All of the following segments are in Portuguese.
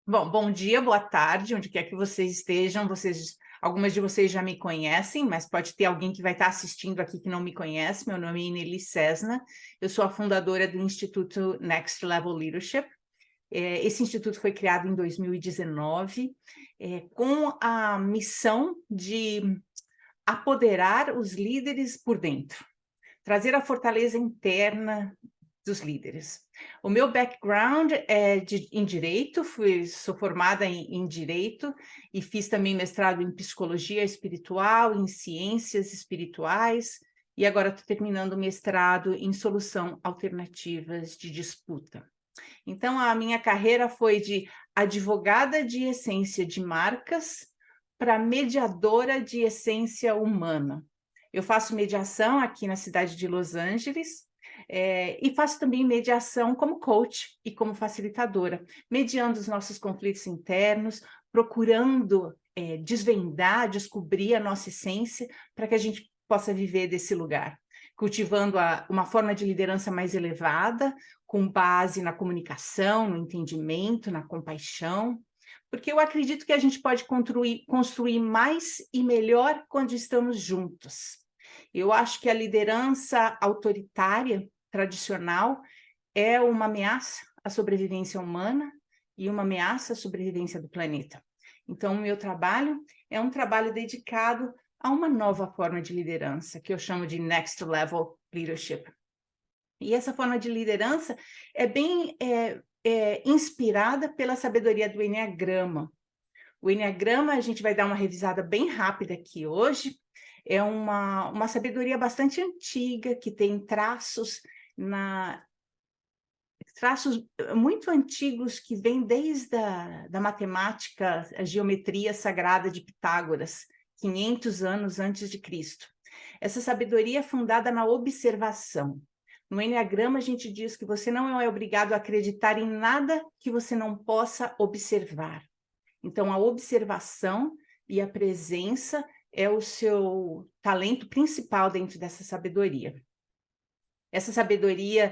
Bom, bom dia, boa tarde, onde quer que vocês estejam. Algumas de vocês já me conhecem, mas pode ter alguém que vai estar assistindo aqui que não me conhece. Meu nome é Ineli Cessna, eu sou a fundadora do Instituto Next Level Leadership. Esse instituto foi criado em 2019, com a missão de apoderar os líderes por dentro, trazer a fortaleza interna dos líderes. O meu background é em Direito, sou formada em Direito e fiz também mestrado em Psicologia Espiritual, em Ciências Espirituais, e agora estou terminando o mestrado em Solução Alternativas de Disputa. Então, a minha carreira foi de advogada de essência de marcas para mediadora de essência humana. Eu faço mediação aqui na cidade de Los Angeles, e faço também mediação como coach e como facilitadora, mediando os nossos conflitos internos, procurando desvendar, descobrir a nossa essência para que a gente possa viver desse lugar, cultivando uma forma de liderança mais elevada, com base na comunicação, no entendimento, na compaixão, porque eu acredito que a gente pode construir mais e melhor quando estamos juntos. Eu acho que a liderança autoritária, tradicional, é uma ameaça à sobrevivência humana e uma ameaça à sobrevivência do planeta. Então, o meu trabalho é um trabalho dedicado a uma nova forma de liderança, que eu chamo de Next Level Leadership. E essa forma de liderança é bem inspirada pela sabedoria do Enneagrama. O Enneagrama, a gente vai dar uma revisada bem rápida aqui hoje, é uma sabedoria bastante antiga, que tem traços muito antigos que vêm desde da matemática, a geometria sagrada de Pitágoras, 500 anos antes de Cristo. Essa sabedoria é fundada na observação. No Enneagrama, a gente diz que você não é obrigado a acreditar em nada que você não possa observar. Então, a observação e a presença é o seu talento principal dentro dessa sabedoria. Essa sabedoria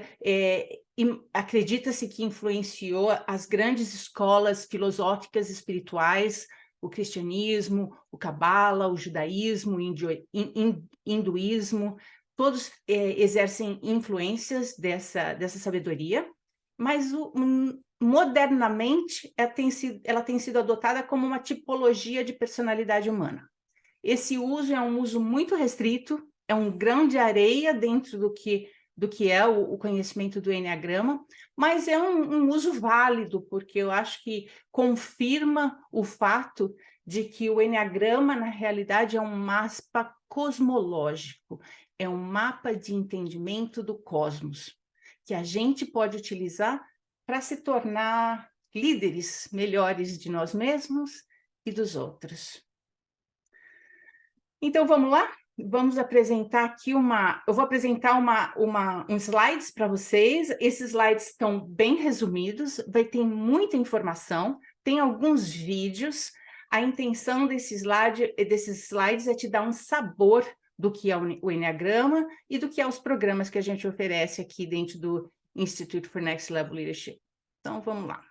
acredita-se que influenciou as grandes escolas filosóficas espirituais, o cristianismo, o cabala, o judaísmo, o hinduísmo, todos exercem influências dessa sabedoria, mas modernamente ela tem sido adotada como uma tipologia de personalidade humana. Esse uso é um uso muito restrito, é um grão de areia dentro do que é o conhecimento do Enneagrama, mas é um uso válido, porque eu acho que confirma o fato de que o Enneagrama, na realidade, é um mapa cosmológico, é um mapa de entendimento do cosmos, que a gente pode utilizar para se tornar líderes melhores de nós mesmos e dos outros. Então, vamos lá? Vamos apresentar aqui eu vou apresentar uns slides para vocês. Esses slides estão bem resumidos, vai ter muita informação, tem alguns vídeos. A intenção desses slides é te dar um sabor do que é o Enneagrama e do que é os programas que a gente oferece aqui dentro do Institute for Next Level Leadership. Então, vamos lá.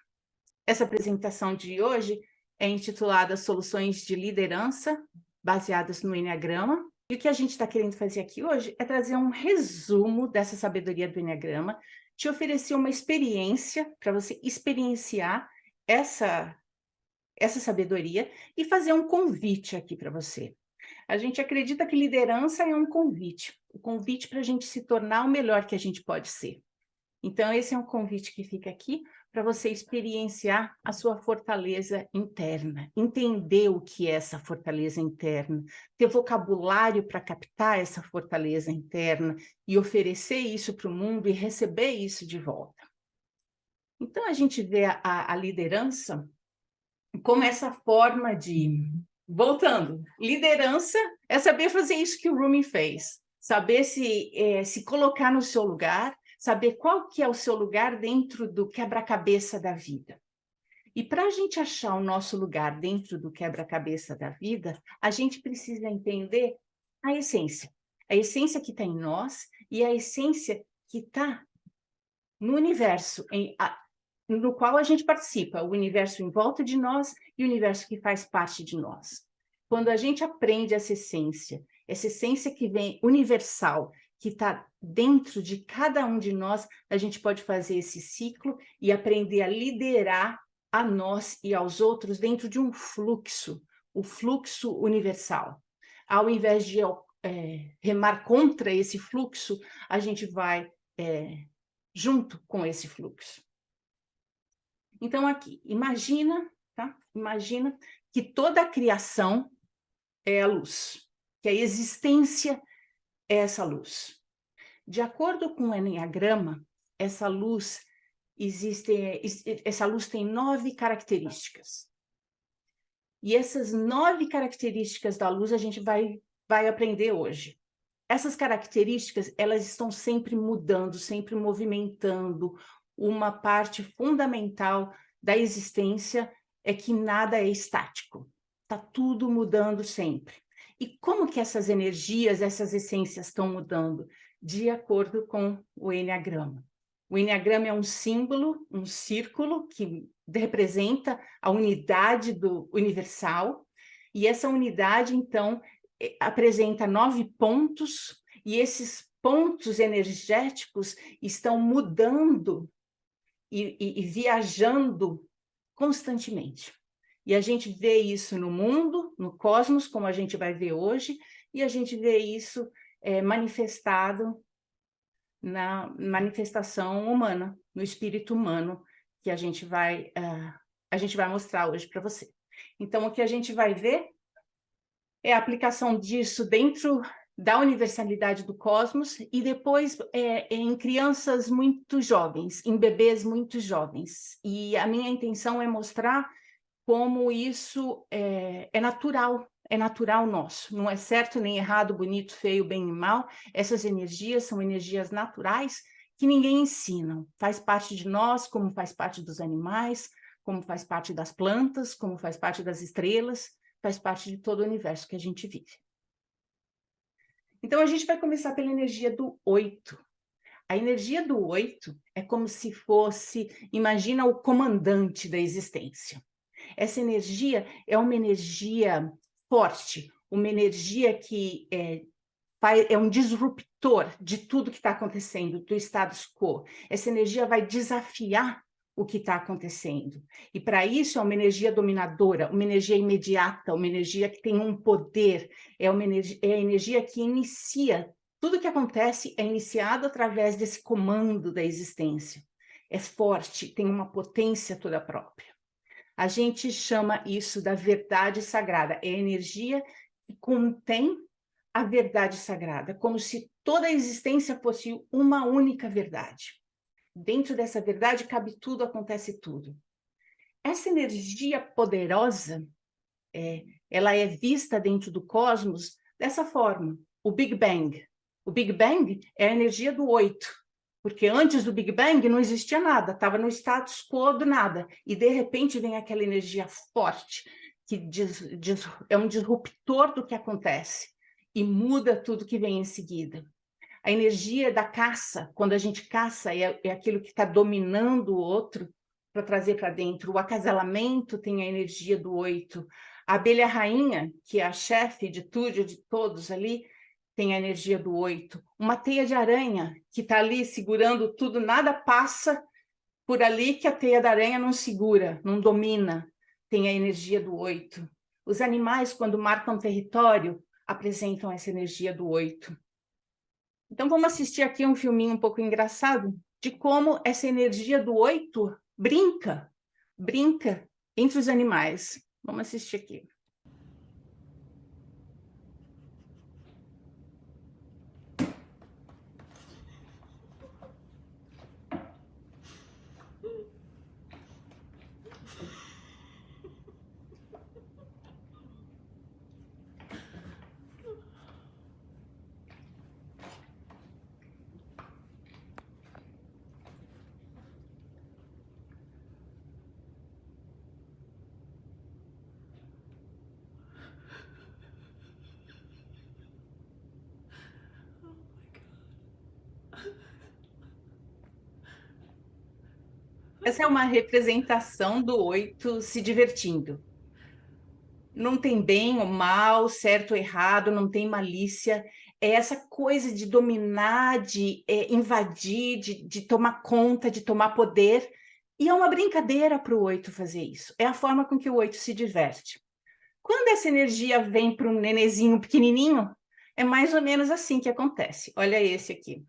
Essa apresentação de hoje é intitulada Soluções de Liderança baseadas no Enneagrama. E o que a gente está querendo fazer aqui hoje é trazer um resumo dessa sabedoria do Enneagrama, te oferecer uma experiência para você experienciar essa sabedoria e fazer um convite aqui para você. A gente acredita que liderança é um convite, o convite para a gente se tornar o melhor que a gente pode ser. Então, esse é um convite que fica aqui para você experienciar a sua fortaleza interna, entender o que é essa fortaleza interna, ter vocabulário para captar essa fortaleza interna e oferecer isso para o mundo e receber isso de volta. Então, a gente vê a liderança como essa forma de... Voltando, liderança é saber fazer isso que o Rumi fez, saber se colocar no seu lugar, saber qual que é o seu lugar dentro do quebra-cabeça da vida. E para a gente achar o nosso lugar dentro do quebra-cabeça da vida, a gente precisa entender a essência que está em nós e a essência que está no universo, no qual a gente participa, o universo em volta de nós e o universo que faz parte de nós. Quando a gente aprende essa essência que vem universal, que está dentro de cada um de nós, a gente pode fazer esse ciclo e aprender a liderar a nós e aos outros dentro de um fluxo, o fluxo universal. Ao invés de remar contra esse fluxo, a gente vai junto com esse fluxo. Então, aqui, imagina, tá? Imagina que toda a criação é a luz, que a existência é essa luz. De acordo com o Enneagrama, essa luz tem 9 características. E essas 9 características da luz a gente vai aprender hoje. Essas características, elas estão sempre mudando, sempre movimentando. Uma parte fundamental da existência é que nada é estático. Está tudo mudando sempre. E como que essas energias, essas essências estão mudando? De acordo com o Enneagrama. O Enneagrama é um símbolo, um círculo que representa a unidade do universal. E essa unidade, então, apresenta 9 pontos, e esses pontos energéticos estão mudando e viajando constantemente. E a gente vê isso no mundo, no cosmos, como a gente vai ver hoje, e a gente vê isso manifestado na manifestação humana, no espírito humano, que a gente vai mostrar hoje para você. Então, o que a gente vai ver é a aplicação disso dentro da universalidade do cosmos e depois em crianças muito jovens, em bebês muito jovens. E a minha intenção é mostrar como isso é natural nosso. Não é certo nem errado, bonito, feio, bem e mal. Essas energias são energias naturais que ninguém ensina. Faz parte de nós, como faz parte dos animais, como faz parte das plantas, como faz parte das estrelas, faz parte de todo o universo que a gente vive. Então, a gente vai começar pela energia do 8. A energia do 8 é como se fosse, imagina o comandante da existência. Essa energia é uma energia forte, uma energia que é um disruptor de tudo que está acontecendo, do status quo. Essa energia vai desafiar o que está acontecendo. E para isso é uma energia dominadora, uma energia imediata, uma energia que tem um poder, é a energia que inicia. Tudo que acontece é iniciado através desse comando da existência. É forte, tem uma potência toda própria. A gente chama isso da verdade sagrada. É a energia que contém a verdade sagrada, como se toda a existência fosse uma única verdade. Dentro dessa verdade cabe tudo, acontece tudo. Essa energia poderosa, ela é vista dentro do cosmos dessa forma, o Big Bang. O Big Bang é a energia do 8, porque antes do Big Bang não existia nada, estava no status quo do nada, e de repente vem aquela energia forte, que é um disruptor do que acontece, e muda tudo que vem em seguida. A energia da caça, quando a gente caça, é aquilo que está dominando o outro para trazer para dentro. O acasalamento tem a energia do 8. A abelha rainha, que é a chefe de tudo, de todos ali, tem a energia do 8. Uma teia de aranha, que está ali segurando tudo, nada passa por ali que a teia da aranha não segura, não domina, tem a energia do 8. Os animais, quando marcam território, apresentam essa energia do 8. Então, vamos assistir aqui um filminho um pouco engraçado de como essa energia do 8 brinca entre os animais. Vamos assistir aqui. Essa é uma representação do 8 se divertindo. Não tem bem ou mal, certo ou errado, não tem malícia. É essa coisa de dominar, de invadir, de tomar conta, de tomar poder. E é uma brincadeira para o 8 fazer isso. É a forma com que o 8 se diverte. Quando essa energia vem para um nenezinho pequenininho, é mais ou menos assim que acontece. Olha esse aqui.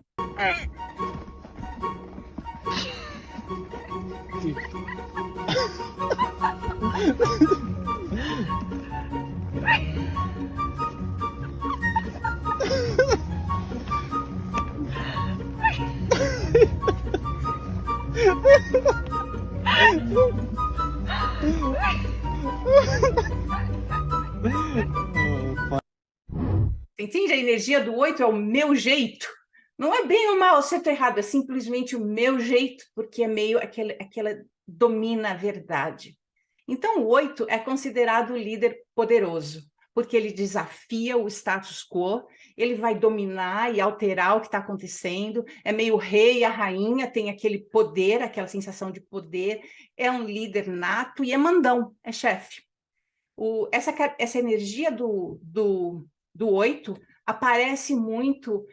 Entende? A energia do 8 é o meu jeito. Não é bem ou mal, certo ou errado, é simplesmente o meu jeito, porque é meio aquela domina a verdade. Então, o 8 é considerado o líder poderoso, porque ele desafia o status quo, ele vai dominar e alterar o que está acontecendo, é meio o rei e a rainha, tem aquele poder, aquela sensação de poder, é um líder nato e é mandão, é chefe. Essa energia do 8 aparece muito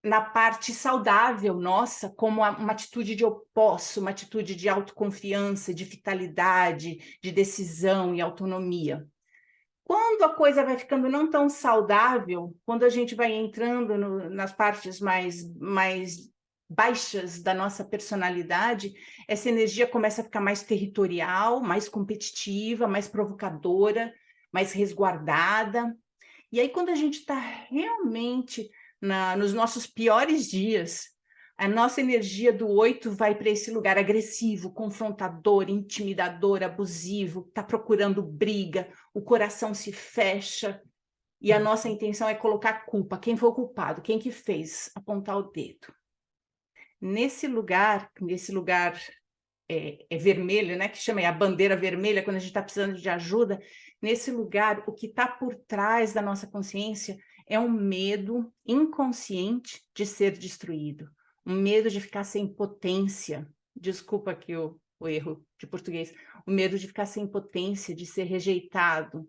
na parte saudável nossa, como uma atitude de eu posso, uma atitude de autoconfiança, de vitalidade, de decisão e autonomia. Quando a coisa vai ficando não tão saudável, quando a gente vai entrando nas partes mais baixas da nossa personalidade, essa energia começa a ficar mais territorial, mais competitiva, mais provocadora, mais resguardada. E aí, quando a gente está realmente nos nossos piores dias, a nossa energia do 8 vai para esse lugar agressivo, confrontador, intimidador, abusivo, está procurando briga, o coração se fecha e a nossa intenção é colocar culpa. Quem foi o culpado? Quem que fez? Apontar o dedo. Nesse lugar vermelho, né, que chama a bandeira vermelha, quando a gente está precisando de ajuda, nesse lugar, o que está por trás da nossa consciência é um medo inconsciente de ser destruído, um medo de ficar sem potência. Desculpa aqui o erro de português. O medo de ficar sem potência, de ser rejeitado.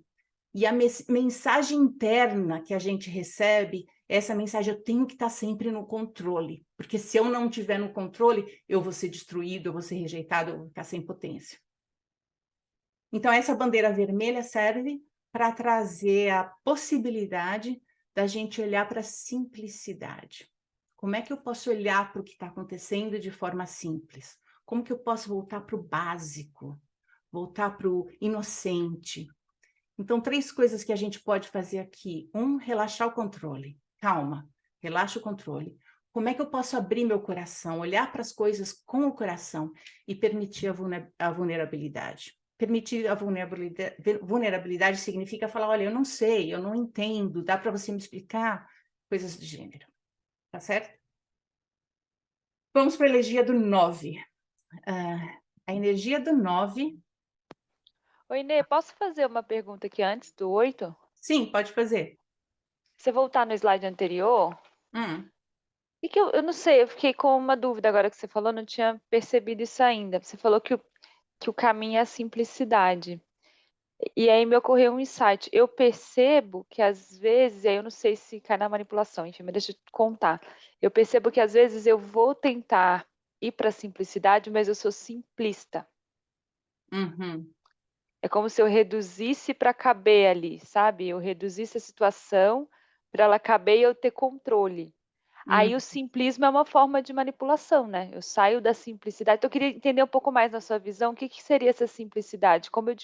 E a mensagem interna que a gente recebe, essa mensagem, eu tenho que estar sempre no controle, porque se eu não estiver no controle, eu vou ser destruído, eu vou ser rejeitado, eu vou ficar sem potência. Então, essa bandeira vermelha serve para trazer a possibilidade da gente olhar para a simplicidade. Como é que eu posso olhar para o que está acontecendo de forma simples? Como que eu posso voltar para o básico? Voltar para o inocente? Então, 3 coisas que a gente pode fazer aqui. 1, relaxar o controle. Calma, relaxa o controle. Como é que eu posso abrir meu coração, olhar para as coisas com o coração e permitir a vulnerabilidade? Permitir a vulnerabilidade significa falar, olha, eu não sei, eu não entendo, dá para você me explicar? Coisas do gênero, tá certo? Vamos para a energia do 9. A energia do 9... Oi, Inê, posso fazer uma pergunta aqui antes do 8? Sim, pode fazer. Você voltar no slide anterior, Hum. e que eu não sei, eu fiquei com uma dúvida agora que você falou, não tinha percebido isso ainda. Você falou que o caminho é a simplicidade. E aí me ocorreu um insight. Eu percebo que às vezes, aí eu não sei se cai na manipulação, enfim, mas deixa eu te contar. Eu percebo que às vezes eu vou tentar ir para a simplicidade, mas eu sou simplista. Uhum. É como se eu reduzisse para caber ali, sabe? Eu reduzisse a situação para ela caber e eu ter controle. Aí o simplismo é uma forma de manipulação, né? Eu saio da simplicidade. Então eu queria entender um pouco mais na sua visão, o que que seria essa simplicidade? Como eu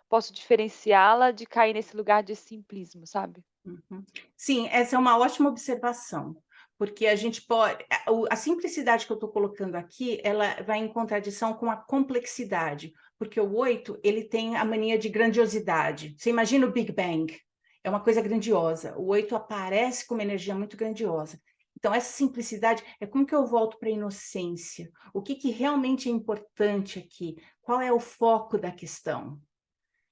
posso diferenciá-la de cair nesse lugar de simplismo, sabe? Uhum. Sim, essa é uma ótima observação, porque a gente pode. A simplicidade que eu estou colocando aqui, ela vai em contradição com a complexidade, porque o 8 ele tem a mania de grandiosidade. Você imagina o Big Bang, é uma coisa grandiosa. O 8 aparece com uma energia muito grandiosa. Então, essa simplicidade é como que eu volto para a inocência? O que, que realmente é importante aqui? Qual é o foco da questão?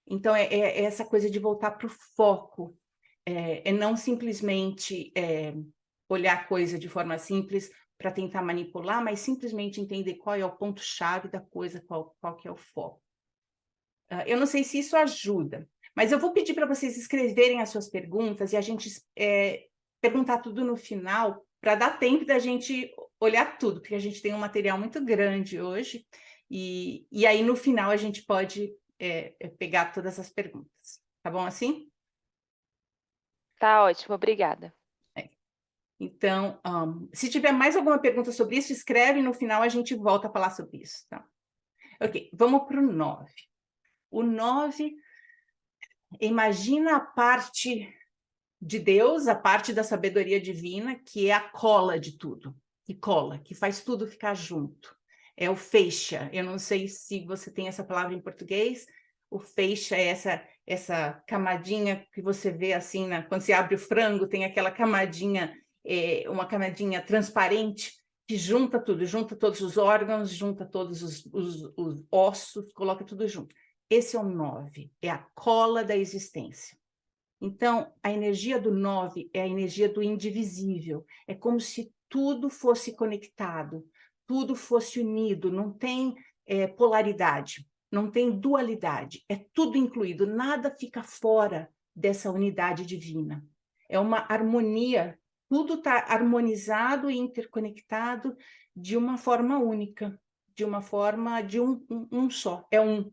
Então, é essa coisa de voltar para o foco. É não simplesmente olhar a coisa de forma simples, para tentar manipular, mas simplesmente entender qual é o ponto-chave da coisa, qual que é o foco. Eu não sei se isso ajuda, mas eu vou pedir para vocês escreverem as suas perguntas e a gente perguntar tudo no final, para dar tempo da gente olhar tudo, porque a gente tem um material muito grande hoje, e aí no final a gente pode pegar todas as perguntas. Tá bom assim? Tá ótimo, obrigada. Então, se tiver mais alguma pergunta sobre isso, escreve e no final a gente volta a falar sobre isso. Tá? Ok, vamos para o 9. O 9, imagina a parte de Deus, a parte da sabedoria divina, que é a cola de tudo, que cola, que faz tudo ficar junto. É o feixa. Eu não sei se você tem essa palavra em português. O feixa é essa camadinha que você vê assim, quando você abre o frango, tem aquela camadinha, uma camadinha transparente, que junta tudo, junta todos os órgãos, junta todos os ossos, coloca tudo junto. Esse é o 9, é a cola da existência. Então, a energia do 9 é a energia do indivisível. É como se tudo fosse conectado, tudo fosse unido, não tem polaridade, não tem dualidade, é tudo incluído, nada fica fora dessa unidade divina. É uma harmonia, tudo está harmonizado e interconectado de uma forma única, de uma forma de um só, é um,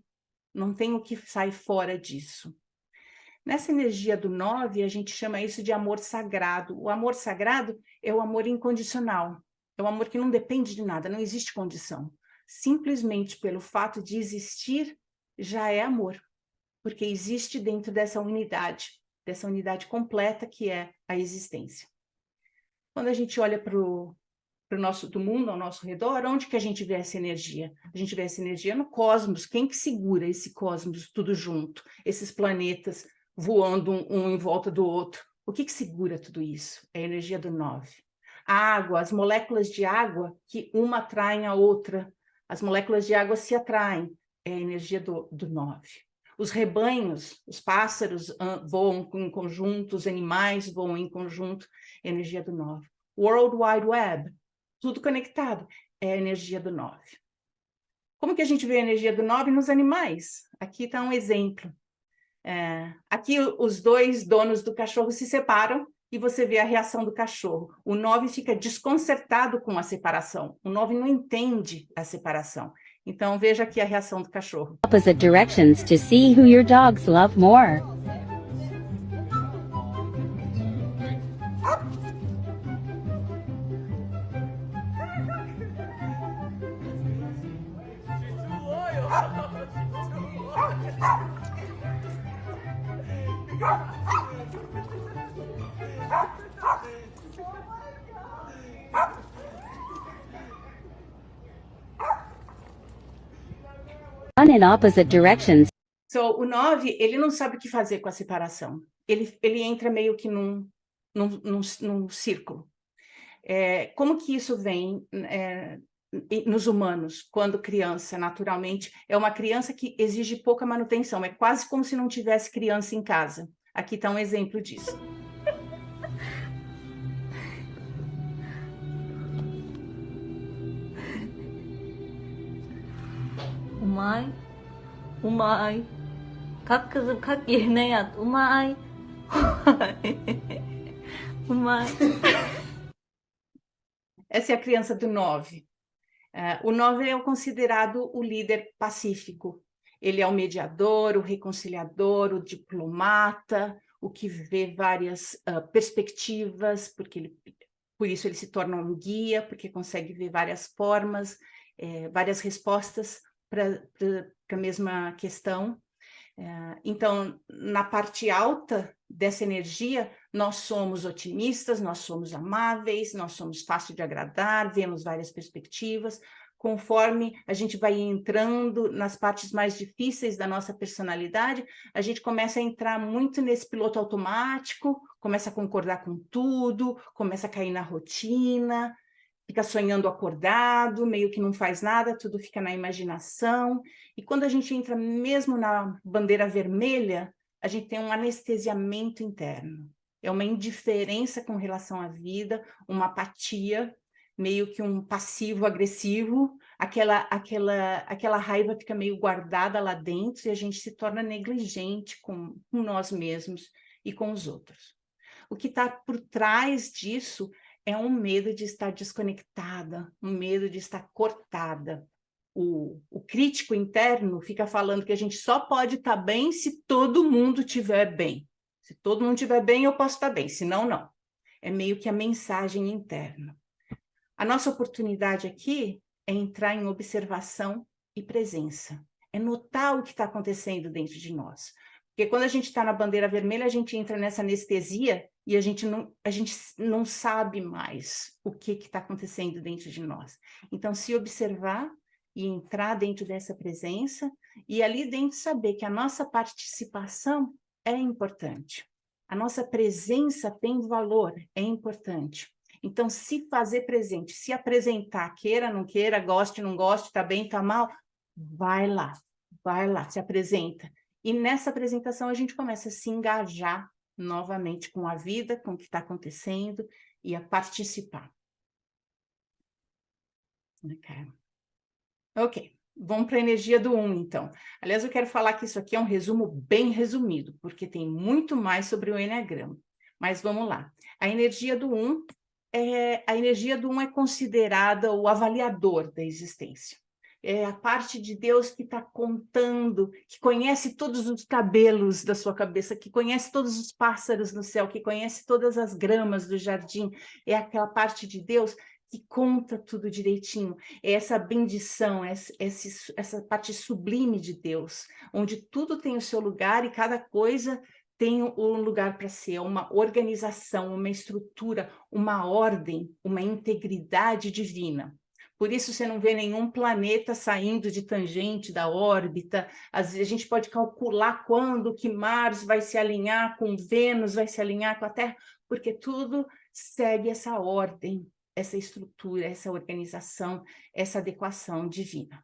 não tem o que sai fora disso. Nessa energia do 9, a gente chama isso de amor sagrado. O amor sagrado é o amor incondicional. É o amor que não depende de nada, não existe condição. Simplesmente pelo fato de existir, já é amor. Porque existe dentro dessa unidade completa que é a existência. Quando a gente olha para o do mundo ao nosso redor, onde que a gente vê essa energia? A gente vê essa energia no cosmos. Quem que segura esse cosmos tudo junto? Esses planetas voando um em volta do outro. O que segura tudo isso? É a energia do 9. A água, as moléculas de água que uma atraem a outra. As moléculas de água se atraem. É a energia do 9. Os rebanhos, os pássaros voam em conjunto, os animais voam em conjunto. É a energia do 9. World Wide Web, tudo conectado, é a energia do 9. Como que a gente vê a energia do 9 nos animais? Aqui está um exemplo. Aqui os dois donos do cachorro se separam e você vê a reação do cachorro. O 9 fica desconcertado com a separação. O 9 não entende a separação. Então, veja aqui a reação do cachorro. Opposite directions to see who your dogs love more. Run in opposite directions. So, o 9, ele não sabe o que fazer com a separação. Ele entra meio que num círculo. Como que isso vem nos humanos, quando criança, naturalmente? É uma criança que exige pouca manutenção, é quase como se não tivesse criança em casa. Aqui está um exemplo disso. Umay, kalk kızım, kalk yerine yat. Umay. Umay. Essa é a criança do 9. O 9 é considerado o líder pacífico. Ele é o mediador, o reconciliador, o diplomata, o que vê várias perspectivas, por isso ele se torna um guia, porque consegue ver várias formas, várias respostas para a mesma questão. Então, na parte alta dessa energia, nós somos otimistas, nós somos amáveis, nós somos fáceis de agradar, vemos várias perspectivas. Conforme a gente vai entrando nas partes mais difíceis da nossa personalidade, a gente começa a entrar muito nesse piloto automático, começa a concordar com tudo, começa a cair na rotina, fica sonhando acordado, meio que não faz nada, tudo fica na imaginação. E quando a gente entra mesmo na bandeira vermelha, a gente tem um anestesiamento interno. É uma indiferença com relação à vida, uma apatia, meio que um passivo agressivo, aquela raiva fica meio guardada lá dentro e a gente se torna negligente com nós mesmos e com os outros. O que está por trás disso é um medo de estar desconectada, um medo de estar cortada. O crítico interno fica falando que a gente só pode estar bem se todo mundo estiver bem. Se todo mundo estiver bem, eu posso estar bem, senão não. É meio que a mensagem interna. A nossa oportunidade aqui é entrar em observação e presença. É notar o que está acontecendo dentro de nós. Porque quando a gente está na bandeira vermelha, a gente entra nessa anestesia e a gente não sabe mais o que está acontecendo dentro de nós. Então, se observar e entrar dentro dessa presença e ali dentro saber que a nossa participação é importante. A nossa presença tem valor, é importante. Então, se fazer presente, se apresentar, queira, não queira, goste, não goste, tá bem, tá mal, vai lá, se apresenta. E nessa apresentação a gente começa a se engajar novamente com a vida, com o que está acontecendo e a participar. Ok, vamos para a energia do 1, então. Aliás, eu quero falar que isso aqui é um resumo bem resumido, porque tem muito mais sobre o Eneagrama. Mas vamos lá. A energia do 1 é considerada o avaliador da existência. É a parte de Deus que está contando, que conhece todos os cabelos da sua cabeça, que conhece todos os pássaros no céu, que conhece todas as gramas do jardim. É aquela parte de Deus que conta tudo direitinho. É essa bendição, essa parte sublime de Deus, onde tudo tem o seu lugar e cada coisa tem um lugar para ser, uma organização, uma estrutura, uma ordem, uma integridade divina. Por isso você não vê nenhum planeta saindo de tangente da órbita. Às vezes a gente pode calcular quando que Mars vai se alinhar com Vênus, vai se alinhar com a Terra, porque tudo segue essa ordem, essa estrutura, essa organização, essa adequação divina.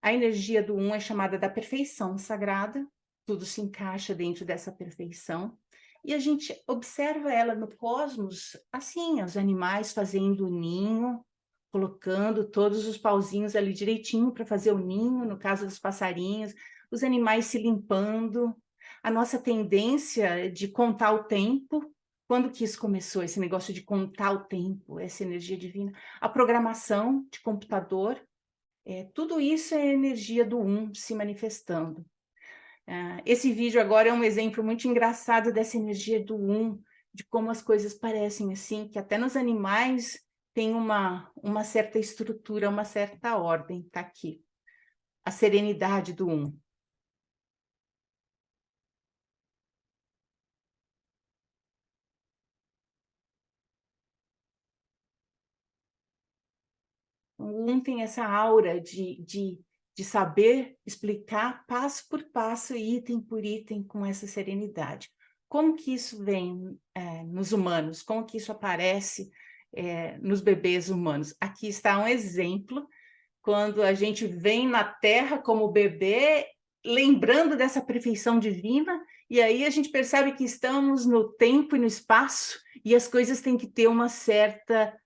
A energia do 1 é chamada da perfeição sagrada, tudo se encaixa dentro dessa perfeição, e a gente observa ela no cosmos, assim, os animais fazendo o ninho, colocando todos os pauzinhos ali direitinho para fazer o ninho, no caso dos passarinhos, os animais se limpando, a nossa tendência de contar o tempo. Quando que isso começou, esse negócio de contar o tempo, essa energia divina? A programação de computador, tudo isso é energia do 1 se manifestando. Esse vídeo agora é um exemplo muito engraçado dessa energia do 1, de como as coisas parecem assim, que até nos animais tem uma certa estrutura, uma certa ordem, tá aqui. A serenidade do 1. O 1 tem essa aura de saber explicar passo por passo, item por item, com essa serenidade. Como que isso vem nos humanos? Como que isso aparece nos bebês humanos? Aqui está um exemplo, quando a gente vem na Terra como bebê, lembrando dessa perfeição divina, e aí a gente percebe que estamos no tempo e no espaço, e as coisas têm que ter uma certa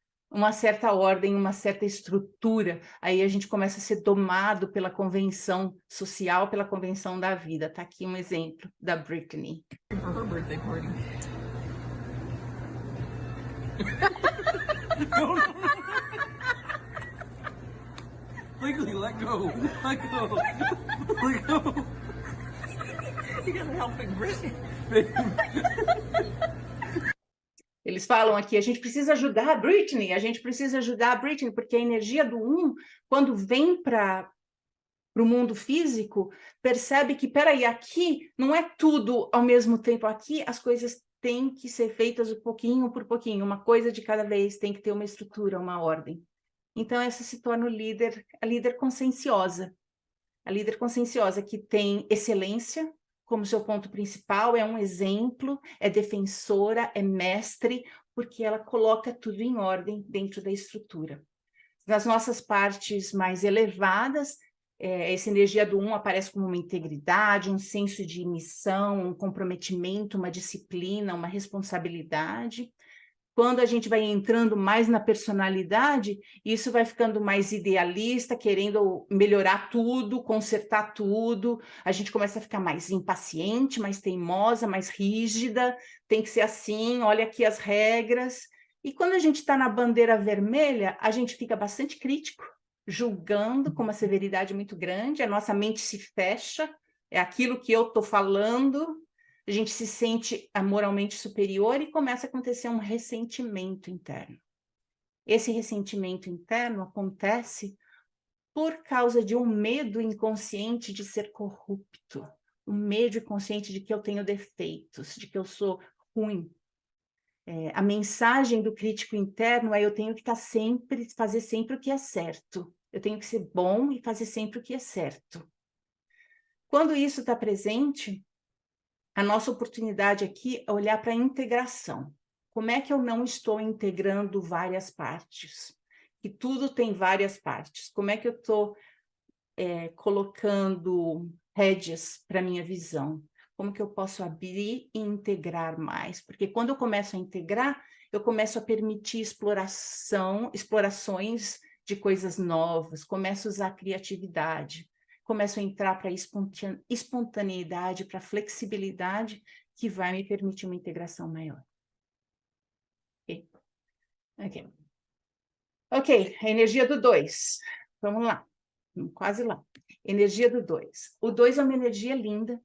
ordem, uma certa estrutura. Aí a gente começa a ser domado pela convenção social, pela convenção da vida. Está aqui um exemplo da Britney. For her birthday party. Legally, let go. Let go. Let go. You gotta help Britney. Eles falam aqui, a gente precisa ajudar a Britney, porque a energia do 1, quando vem para o mundo físico, percebe que, peraí, aqui não é tudo ao mesmo tempo, aqui as coisas têm que ser feitas pouquinho por pouquinho, uma coisa de cada vez, tem que ter uma estrutura, uma ordem. Então, essa se torna a líder conscienciosa. A líder conscienciosa que tem excelência como seu ponto principal, é um exemplo, é defensora, é mestre, porque ela coloca tudo em ordem dentro da estrutura. Nas nossas partes mais elevadas, essa energia do 1 aparece como uma integridade, um senso de missão, um comprometimento, uma disciplina, uma responsabilidade. Quando a gente vai entrando mais na personalidade, isso vai ficando mais idealista, querendo melhorar tudo, consertar tudo. A gente começa a ficar mais impaciente, mais teimosa, mais rígida. Tem que ser assim, olha aqui as regras. E quando a gente está na bandeira vermelha, a gente fica bastante crítico, julgando com uma severidade muito grande. A nossa mente se fecha, é aquilo que eu estou falando. A gente se sente moralmente superior e começa a acontecer um ressentimento interno. Esse ressentimento interno acontece por causa de um medo inconsciente de ser corrupto, um medo inconsciente de que eu tenho defeitos, de que eu sou ruim. A mensagem do crítico interno é: eu tenho que fazer sempre o que é certo. Eu tenho que ser bom e fazer sempre o que é certo. Quando isso está presente, a nossa oportunidade aqui é olhar para a integração. Como é que eu não estou integrando várias partes? Que tudo tem várias partes. Como é que eu estou colocando rédeas para a minha visão? Como que eu posso abrir e integrar mais? Porque quando eu começo a integrar, eu começo a permitir explorações de coisas novas, começo a usar a criatividade, começo a entrar para a espontaneidade, para a flexibilidade, que vai me permitir uma integração maior. Ok, a energia do 2. Vamos lá, quase lá. Energia do 2. O 2 é uma energia linda,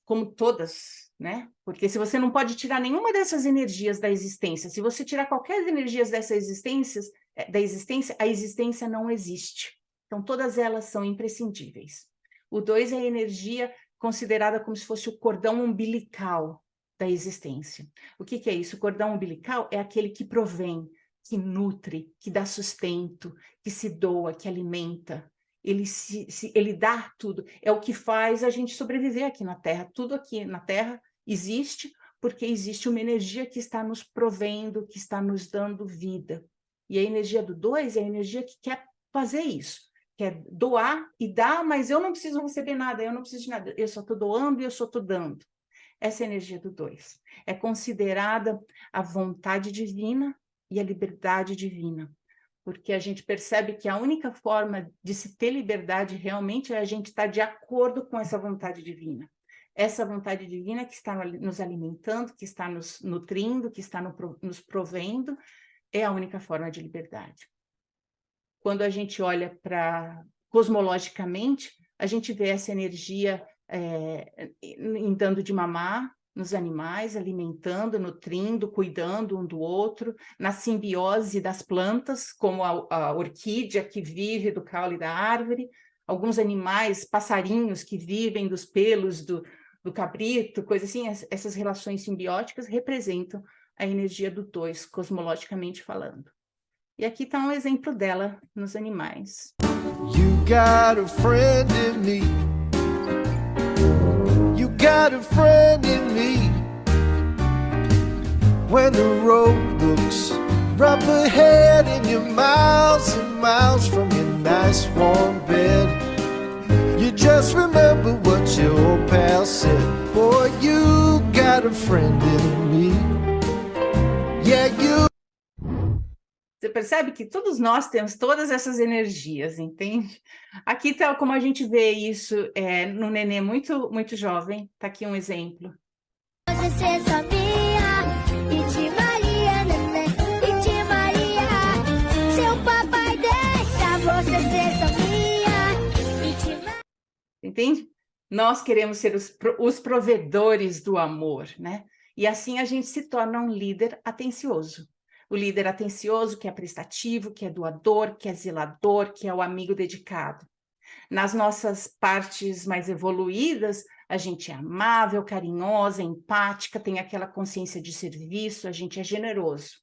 como todas, né? Porque se você não pode tirar nenhuma dessas energias da existência, se você tirar qualquer energia dessa existência, a existência não existe. Então, todas elas são imprescindíveis. O 2 é a energia considerada como se fosse o cordão umbilical da existência. O que é isso? O cordão umbilical é aquele que provém, que nutre, que dá sustento, que se doa, que alimenta. Ele dá tudo. É o que faz a gente sobreviver aqui na Terra. Tudo aqui na Terra existe porque existe uma energia que está nos provendo, que está nos dando vida. E a energia do 2 é a energia que quer fazer isso. Quer doar e dar, mas eu não preciso receber nada, eu não preciso de nada. Eu só estou doando e eu só estou dando. Essa é a energia do 2. É considerada a vontade divina e a liberdade divina. Porque a gente percebe que a única forma de se ter liberdade realmente é a gente estar de acordo com essa vontade divina. Essa vontade divina que está nos alimentando, que está nos nutrindo, que está nos provendo, é a única forma de liberdade. Quando a gente olha para cosmologicamente, a gente vê essa energia dando de mamar nos animais, alimentando, nutrindo, cuidando um do outro, na simbiose das plantas, como a orquídea que vive do caule da árvore, alguns animais, passarinhos que vivem dos pelos do cabrito, coisa assim. Essas relações simbióticas representam a energia do 2, cosmologicamente falando. E aqui está um exemplo dela nos animais. You got a friend in me. You got a friend in me. When the road looks rough ahead and you're miles and miles from your nice warm bed, you just remember what your old pal said. Boy, you got a friend in me. Yeah, you. Você percebe que todos nós temos todas essas energias, entende? Aqui está como a gente vê isso no nenê muito, muito jovem. Está aqui um exemplo. Você sabia? Iti Maria, neném, Iti Maria. Seu papai deixa você ser sabia? Iti Maria. Entende? Nós queremos ser os provedores do amor, né? E assim a gente se torna um líder atencioso. O líder atencioso, que é prestativo, que é doador, que é zelador, que é o amigo dedicado. Nas nossas partes mais evoluídas, a gente é amável, carinhosa, empática, tem aquela consciência de serviço, a gente é generoso.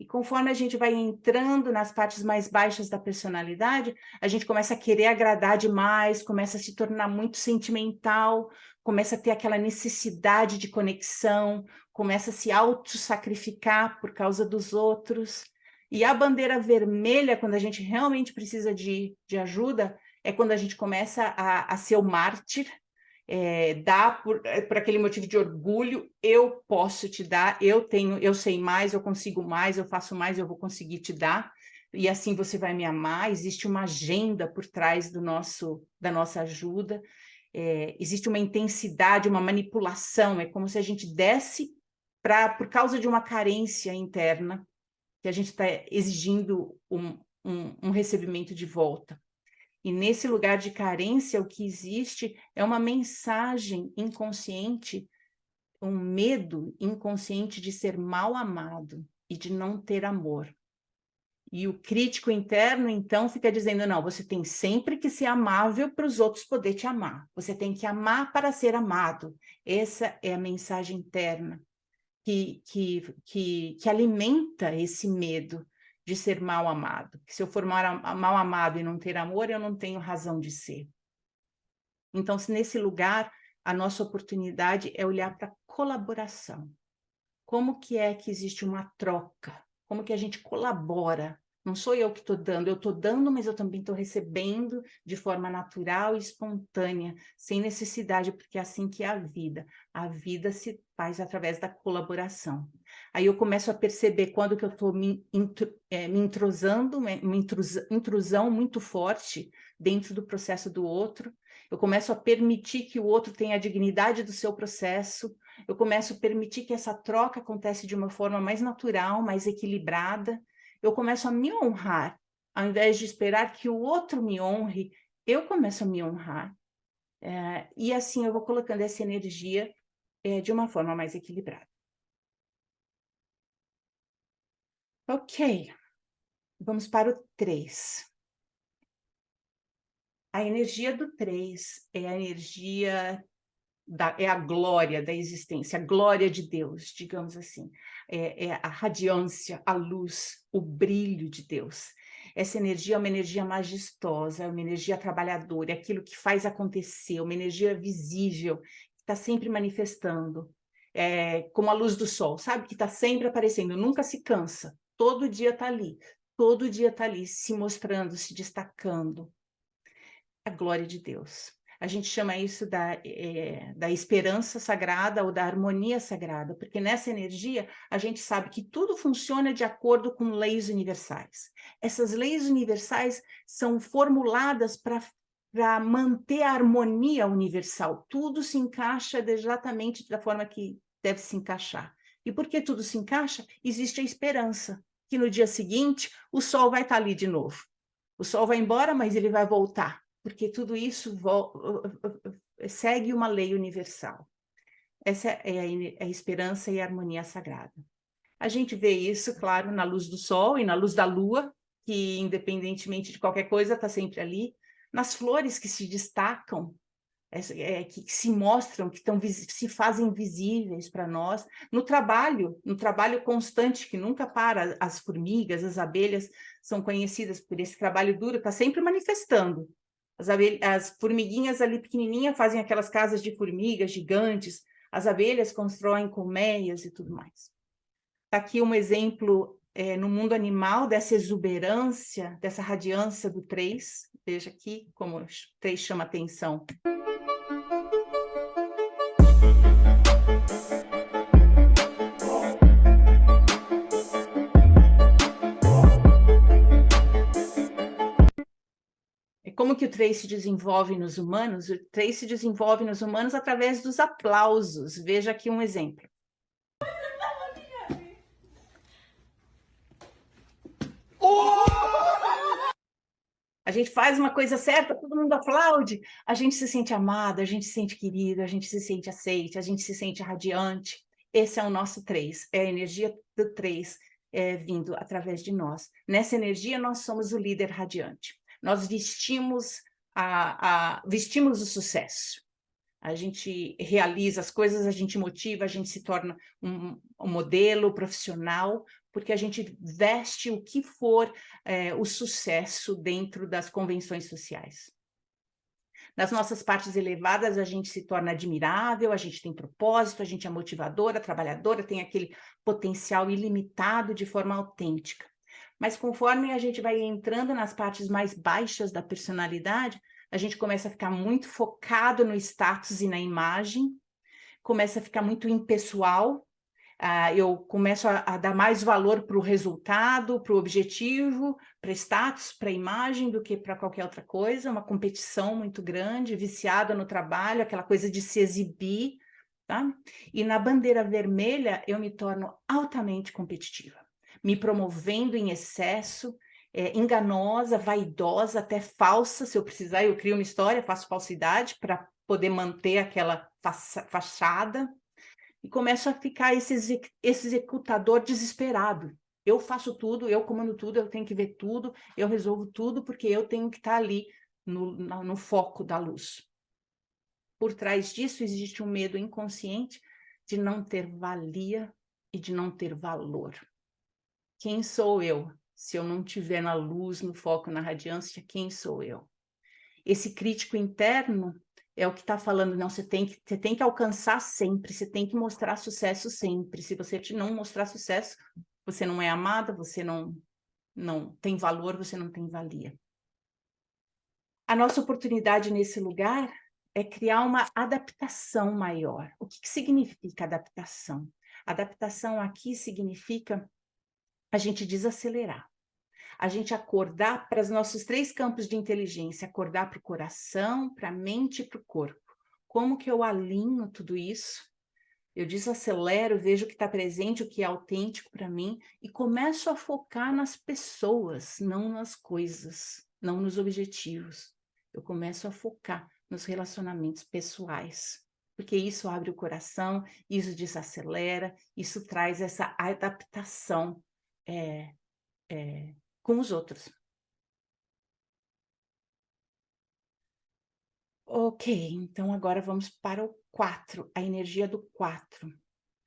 E conforme a gente vai entrando nas partes mais baixas da personalidade, a gente começa a querer agradar demais, começa a se tornar muito sentimental, começa a ter aquela necessidade de conexão, começa a se auto-sacrificar por causa dos outros. E a bandeira vermelha, quando a gente realmente precisa de ajuda, é quando a gente começa a ser o mártir dá por aquele motivo de orgulho, eu posso te dar, eu sei mais, eu consigo mais, eu faço mais, eu vou conseguir te dar, e assim você vai me amar. Existe uma agenda por trás da nossa ajuda, existe uma intensidade, uma manipulação, é como se a gente desse por causa de uma carência interna, que a gente está exigindo um recebimento de volta. E nesse lugar de carência, o que existe é uma mensagem inconsciente, um medo inconsciente de ser mal amado e de não ter amor. E o crítico interno, então, fica dizendo, não, você tem sempre que ser amável para os outros poderem te amar. Você tem que amar para ser amado. Essa é a mensagem interna que alimenta esse medo de ser mal amado. Se eu for mal amado e não ter amor, eu não tenho razão de ser. Então, se nesse lugar, a nossa oportunidade é olhar para a colaboração. Como que é que existe uma troca? Como que a gente colabora? Não sou eu que estou dando, mas eu também estou recebendo de forma natural e espontânea, sem necessidade, porque é assim que é a vida. A vida se faz através da colaboração. Aí eu começo a perceber quando que eu estou me entrosando, uma intrusão muito forte dentro do processo do outro. Eu começo a permitir que o outro tenha a dignidade do seu processo. Eu começo a permitir que essa troca acontece de uma forma mais natural, mais equilibrada. Eu começo a me honrar. Ao invés de esperar que o outro me honre, eu começo a me honrar. E assim eu vou colocando essa energia de uma forma mais equilibrada. Ok, vamos para o 3. A energia do 3 é a energia, é a glória da existência, a glória de Deus, digamos assim. É a radiância, a luz, o brilho de Deus. Essa energia é uma energia majestosa, é uma energia trabalhadora, é aquilo que faz acontecer, uma energia visível, que está sempre manifestando. Como a luz do sol, sabe? Que está sempre aparecendo, nunca se cansa. Todo dia está ali, se mostrando, se destacando. A glória de Deus. A gente chama isso da esperança sagrada ou da harmonia sagrada, porque nessa energia a gente sabe que tudo funciona de acordo com leis universais. Essas leis universais são formuladas para manter a harmonia universal. Tudo se encaixa exatamente da forma que deve se encaixar. E porque tudo se encaixa, existe a esperança, que no dia seguinte o sol vai estar ali de novo. O sol vai embora, mas ele vai voltar, porque tudo isso segue uma lei universal. Essa é a esperança e a harmonia sagrada. A gente vê isso, claro, na luz do sol e na luz da lua, que independentemente de qualquer coisa está sempre ali, nas flores que se destacam, que se mostram, que se fazem visíveis para nós, no trabalho constante, que nunca para. As formigas, as abelhas são conhecidas por esse trabalho duro, está sempre manifestando. As formiguinhas ali pequenininhas fazem aquelas casas de formigas gigantes, as abelhas constroem colmeias e tudo mais. Está aqui um exemplo no mundo animal dessa exuberância, dessa radiância do 3. Veja aqui como o 3 chama atenção. Como que o 3 se desenvolve nos humanos? O 3 se desenvolve nos humanos através dos aplausos. Veja aqui um exemplo. A gente faz uma coisa certa, todo mundo aplaude, a gente se sente amado, a gente se sente querido, a gente se sente aceite, a gente se sente radiante. Esse é o nosso 3, é a energia do 3 vindo através de nós. Nessa energia, nós somos o líder radiante. Nós vestimos o sucesso. A gente realiza as coisas, a gente motiva, a gente se torna um modelo profissional, porque a gente veste o que for o sucesso dentro das convenções sociais. Nas nossas partes elevadas, a gente se torna admirável, a gente tem propósito, a gente é motivadora, trabalhadora, tem aquele potencial ilimitado de forma autêntica. Mas conforme a gente vai entrando nas partes mais baixas da personalidade, a a gente começa a ficar muito focado no status e na imagem, começa a ficar muito impessoal, eu começo a dar mais valor para o resultado, para o objetivo, para status, para imagem, do que para qualquer outra coisa, uma competição muito grande, viciada no trabalho, aquela coisa de se exibir, tá? E na bandeira vermelha eu me torno altamente competitiva, me promovendo em excesso, enganosa, vaidosa, até falsa. Se eu precisar, eu crio uma história, faço falsidade para poder manter aquela fachada, e começo a ficar esse executador desesperado. Eu faço tudo, eu comando tudo, eu tenho que ver tudo, eu resolvo tudo, porque eu tenho que estar ali no foco da luz. Por trás disso existe um medo inconsciente de não ter valia e de não ter valor. Quem sou eu? Se eu não estiver na luz, no foco, na radiância, quem sou eu? Esse crítico interno é o que está falando, não, você tem que alcançar sempre, você tem que mostrar sucesso sempre. Se você não mostrar sucesso, você não é amada, você não tem valor, você não tem valia. A nossa oportunidade nesse lugar é criar uma adaptação maior. O que significa adaptação? Adaptação aqui significa a gente desacelerar, a gente acordar para os nossos 3 campos de inteligência, acordar para o coração, para a mente e para o corpo. Como que eu alinho tudo isso? Eu desacelero, vejo o que está presente, o que é autêntico para mim, e começo a focar nas pessoas, não nas coisas, não nos objetivos. Eu começo a focar nos relacionamentos pessoais, porque isso abre o coração, isso desacelera, isso traz essa adaptação com os outros. Ok, então agora vamos para o 4, a energia do 4.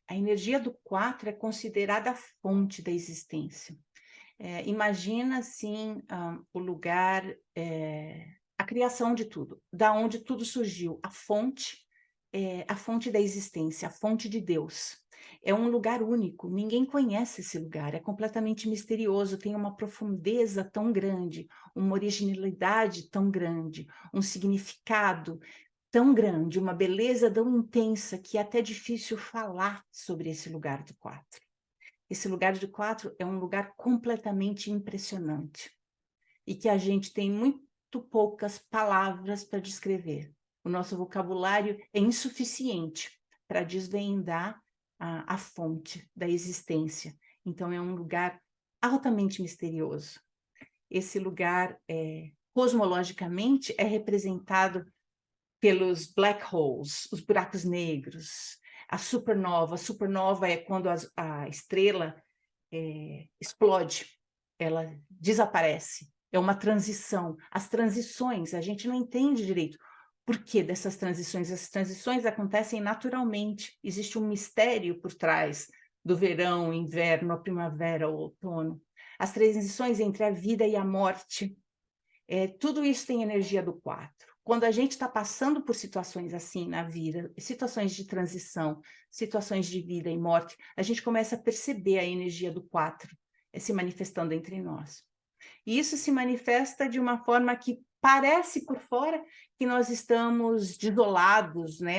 A energia do 4 é considerada a fonte da existência. Imagina, assim, o lugar, a criação de tudo, da onde tudo surgiu, a fonte da existência, a fonte de Deus. É um lugar único, ninguém conhece esse lugar, é completamente misterioso, tem uma profundeza tão grande, uma originalidade tão grande, um significado tão grande, uma beleza tão intensa que é até difícil falar sobre esse lugar do 4. Esse lugar do 4 é um lugar completamente impressionante e que a gente tem muito poucas palavras para descrever. O nosso vocabulário é insuficiente para desvendar a fonte da existência. Então, é um lugar altamente misterioso. Esse lugar, cosmologicamente, é representado pelos black holes, os buracos negros, a supernova. A supernova é quando a estrela explode, ela desaparece. É uma transição. As transições, a gente não entende direito. Por que dessas transições? As transições acontecem naturalmente. Existe um mistério por trás do verão, inverno, a primavera, o outono. As transições entre a vida e a morte. Tudo isso tem energia do 4. Quando a gente está passando por situações assim na vida, situações de transição, situações de vida e morte, a gente começa a perceber a energia do 4 se manifestando entre nós. E isso se manifesta de uma forma que parece por fora que nós estamos desolados, né?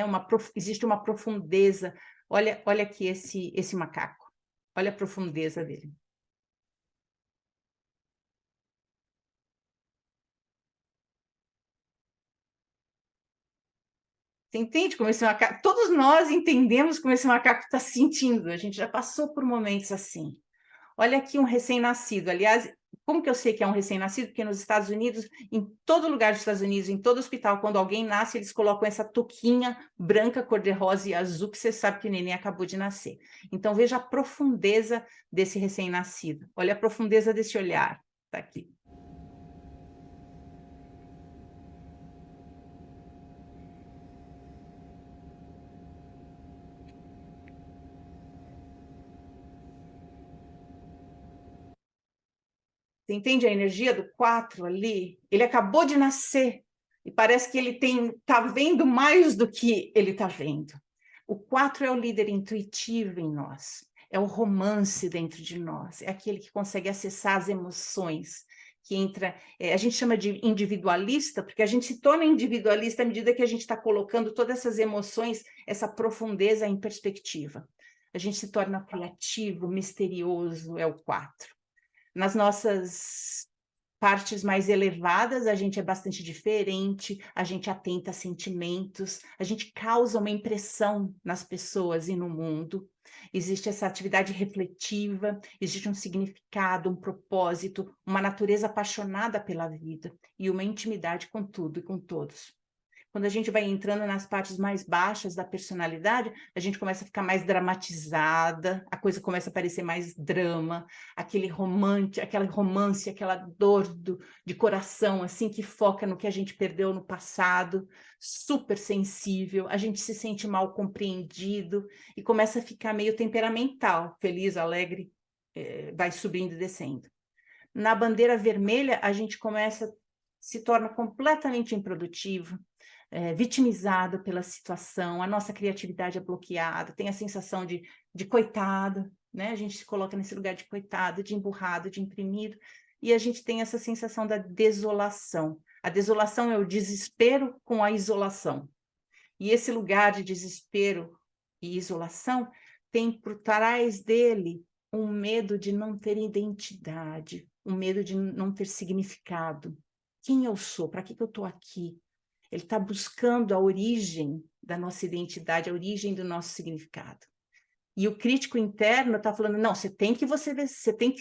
Existe uma profundeza. Olha aqui esse macaco. Olha a profundeza dele. Você entende como esse macaco... Todos nós entendemos como esse macaco está se sentindo. A gente já passou por momentos assim. Olha aqui um recém-nascido. Aliás, como que eu sei que é um recém-nascido? Porque nos Estados Unidos, em todo lugar dos Estados Unidos, em todo hospital, quando alguém nasce, eles colocam essa touquinha branca, cor-de-rosa e azul, que você sabe que o neném acabou de nascer. Então, veja a profundeza desse recém-nascido. Olha a profundeza desse olhar. Está aqui. Você entende a energia do 4 ali? Ele acabou de nascer e parece que ele está vendo mais do que ele está vendo. O 4 é o líder intuitivo em nós, é o romance dentro de nós, é aquele que consegue acessar as emoções, que entra, a gente chama de individualista, porque a gente se torna individualista à medida que a gente está colocando todas essas emoções, essa profundeza em perspectiva. A gente se torna criativo, misterioso, é o 4. Nas nossas partes mais elevadas, a gente é bastante diferente, a gente atenta a sentimentos, a gente causa uma impressão nas pessoas e no mundo. Existe essa atividade refletiva, existe um significado, um propósito, uma natureza apaixonada pela vida e uma intimidade com tudo e com todos. Quando a gente vai entrando nas partes mais baixas da personalidade, a gente começa a ficar mais dramatizada, a coisa começa a parecer mais drama, aquele aquela romance, aquela dor de coração, assim, que foca no que a gente perdeu no passado, super sensível, a gente se sente mal compreendido e começa a ficar meio temperamental, feliz, alegre, vai subindo e descendo. Na bandeira vermelha, a gente se torna completamente improdutivo, vitimizado pela situação, a nossa criatividade é bloqueada, tem a sensação de coitado, né? A gente se coloca nesse lugar de coitado, de emburrado, de imprimido, e a gente tem essa sensação da desolação. A desolação é o desespero com a isolação. E esse lugar de desespero e isolação tem por trás dele um medo de não ter identidade, um medo de não ter significado. Quem eu sou? Para que eu estou aqui? Ele está buscando a origem da nossa identidade, a origem do nosso significado. E o crítico interno está falando, não, você tem que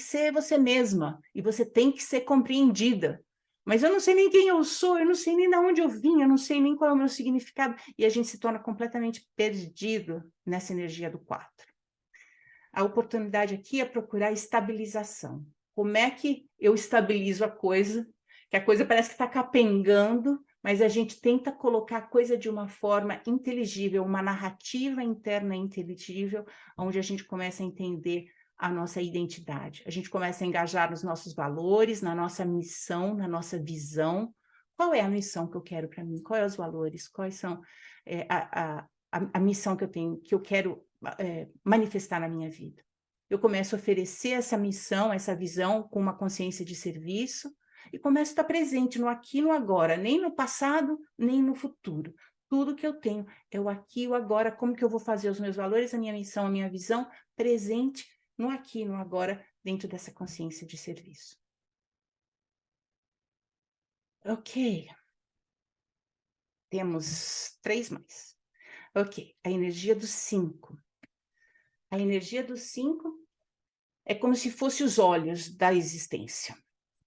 ser você mesma, e você tem que ser compreendida. Mas eu não sei nem quem eu sou, eu não sei nem de onde eu vim, eu não sei nem qual é o meu significado. E a gente se torna completamente perdido nessa energia do 4. A oportunidade aqui é procurar estabilização. Como é que eu estabilizo a coisa? Que a coisa parece que está capengando, mas a gente tenta colocar a coisa de uma forma inteligível, uma narrativa interna inteligível, onde a gente começa a entender a nossa identidade. A gente começa a engajar nos nossos valores, na nossa missão, na nossa visão. Qual é a missão que eu quero para mim? Quais são os valores? Quais são a missão que eu tenho, que eu quero manifestar na minha vida? Eu começo a oferecer essa missão, essa visão com uma consciência de serviço, e começo a estar presente no aqui e no agora, nem no passado, nem no futuro. Tudo que eu tenho é o aqui e o agora, como que eu vou fazer os meus valores, a minha missão, a minha visão, presente no aqui e no agora, dentro dessa consciência de serviço. Ok. Temos 3 mais. Ok, a energia do 5. A energia do 5 é como se fosse os olhos da existência.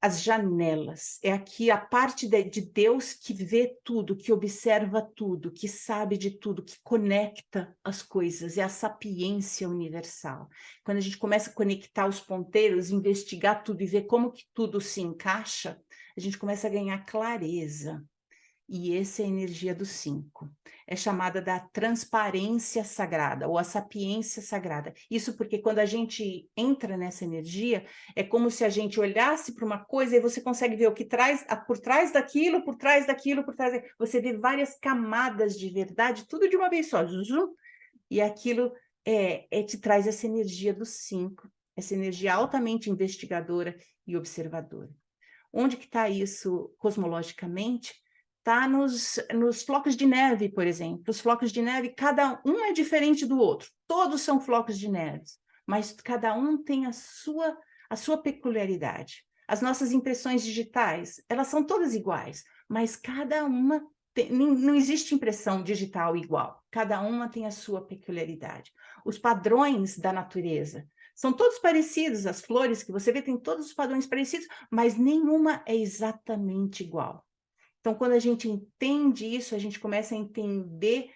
As janelas, é aqui a parte de Deus que vê tudo, que observa tudo, que sabe de tudo, que conecta as coisas, é a sapiência universal. Quando a gente começa a conectar os ponteiros, investigar tudo e ver como que tudo se encaixa, a gente começa a ganhar clareza. E essa é a energia do 5. É chamada da transparência sagrada, ou a sapiência sagrada. Isso porque quando a gente entra nessa energia, é como se a gente olhasse para uma coisa e você consegue ver o que traz, por trás daquilo, por trás daquilo, por trás daquilo. Você vê várias camadas de verdade, tudo de uma vez só. E aquilo te traz essa energia do 5, essa energia altamente investigadora e observadora. Onde que está isso cosmologicamente? Está nos flocos de neve, por exemplo. Os flocos de neve, cada um é diferente do outro. Todos são flocos de neve, mas cada um tem a sua peculiaridade. As nossas impressões digitais, elas são todas iguais, mas cada uma não existe impressão digital igual. Cada uma tem a sua peculiaridade. Os padrões da natureza são todos parecidos. As flores que você vê têm todos os padrões parecidos, mas nenhuma é exatamente igual. Então, quando a gente entende isso, a gente começa a entender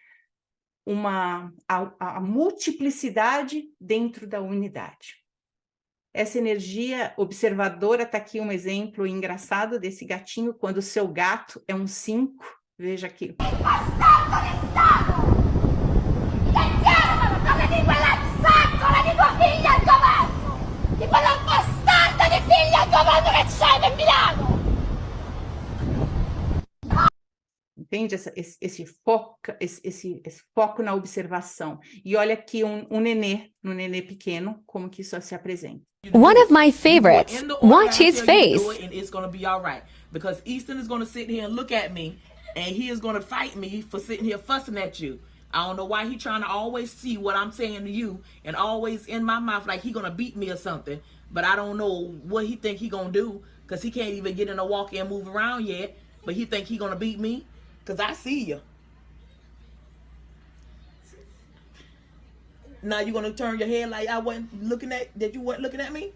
a multiplicidade dentro da unidade. Essa energia observadora, está aqui um exemplo engraçado desse gatinho, quando o seu gato é um 5, veja aqui. Entende esse foco na observação? E olha aqui um nenê, no nenê pequeno, como que isso se apresenta. One of my favorites. In the order Watch I his tell you to face. do it, and it's gonna be all right. Because Easton is gonna sit here and look at me, and he is gonna fight me for sitting here fussing at you. I don't know why he trying to always see what I'm saying to you and always in my mouth like he gonna beat me or something. But I don't know what he think he gonna do, because he can't even get in a walk and move around yet. But he think he gonna beat me, because I see you. Now you gonna turn your head like I wasn't looking at, that you weren't looking at me?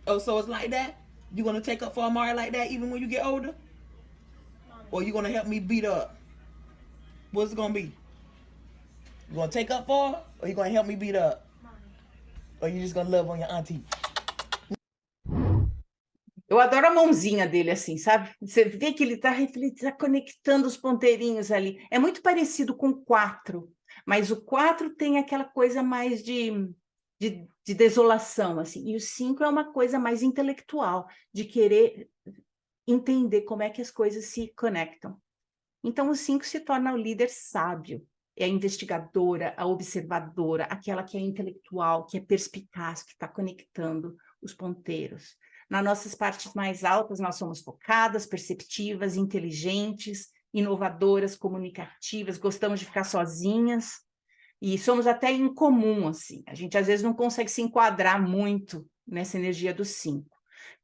Oh, so it's like that? You gonna take up for Amari like that even when you get older? Or you gonna help me beat up? What's it gonna be? You gonna take up for her? Or you gonna help me beat up? Or you just gonna love on your auntie? Eu adoro a mãozinha dele assim, sabe? Você vê que ele tá conectando os ponteirinhos ali. É muito parecido com o 4, mas o 4 tem aquela coisa mais de desolação, assim. E o 5 é uma coisa mais intelectual, de querer entender como é que as coisas se conectam. Então, o 5 se torna o líder sábio, é a investigadora, a observadora, aquela que é intelectual, que é perspicaz, que está conectando os ponteiros. Nas nossas partes mais altas, nós somos focadas, perceptivas, inteligentes, inovadoras, comunicativas, gostamos de ficar sozinhas, e somos até incomum, assim. A gente, às vezes, não consegue se enquadrar muito nessa energia do 5.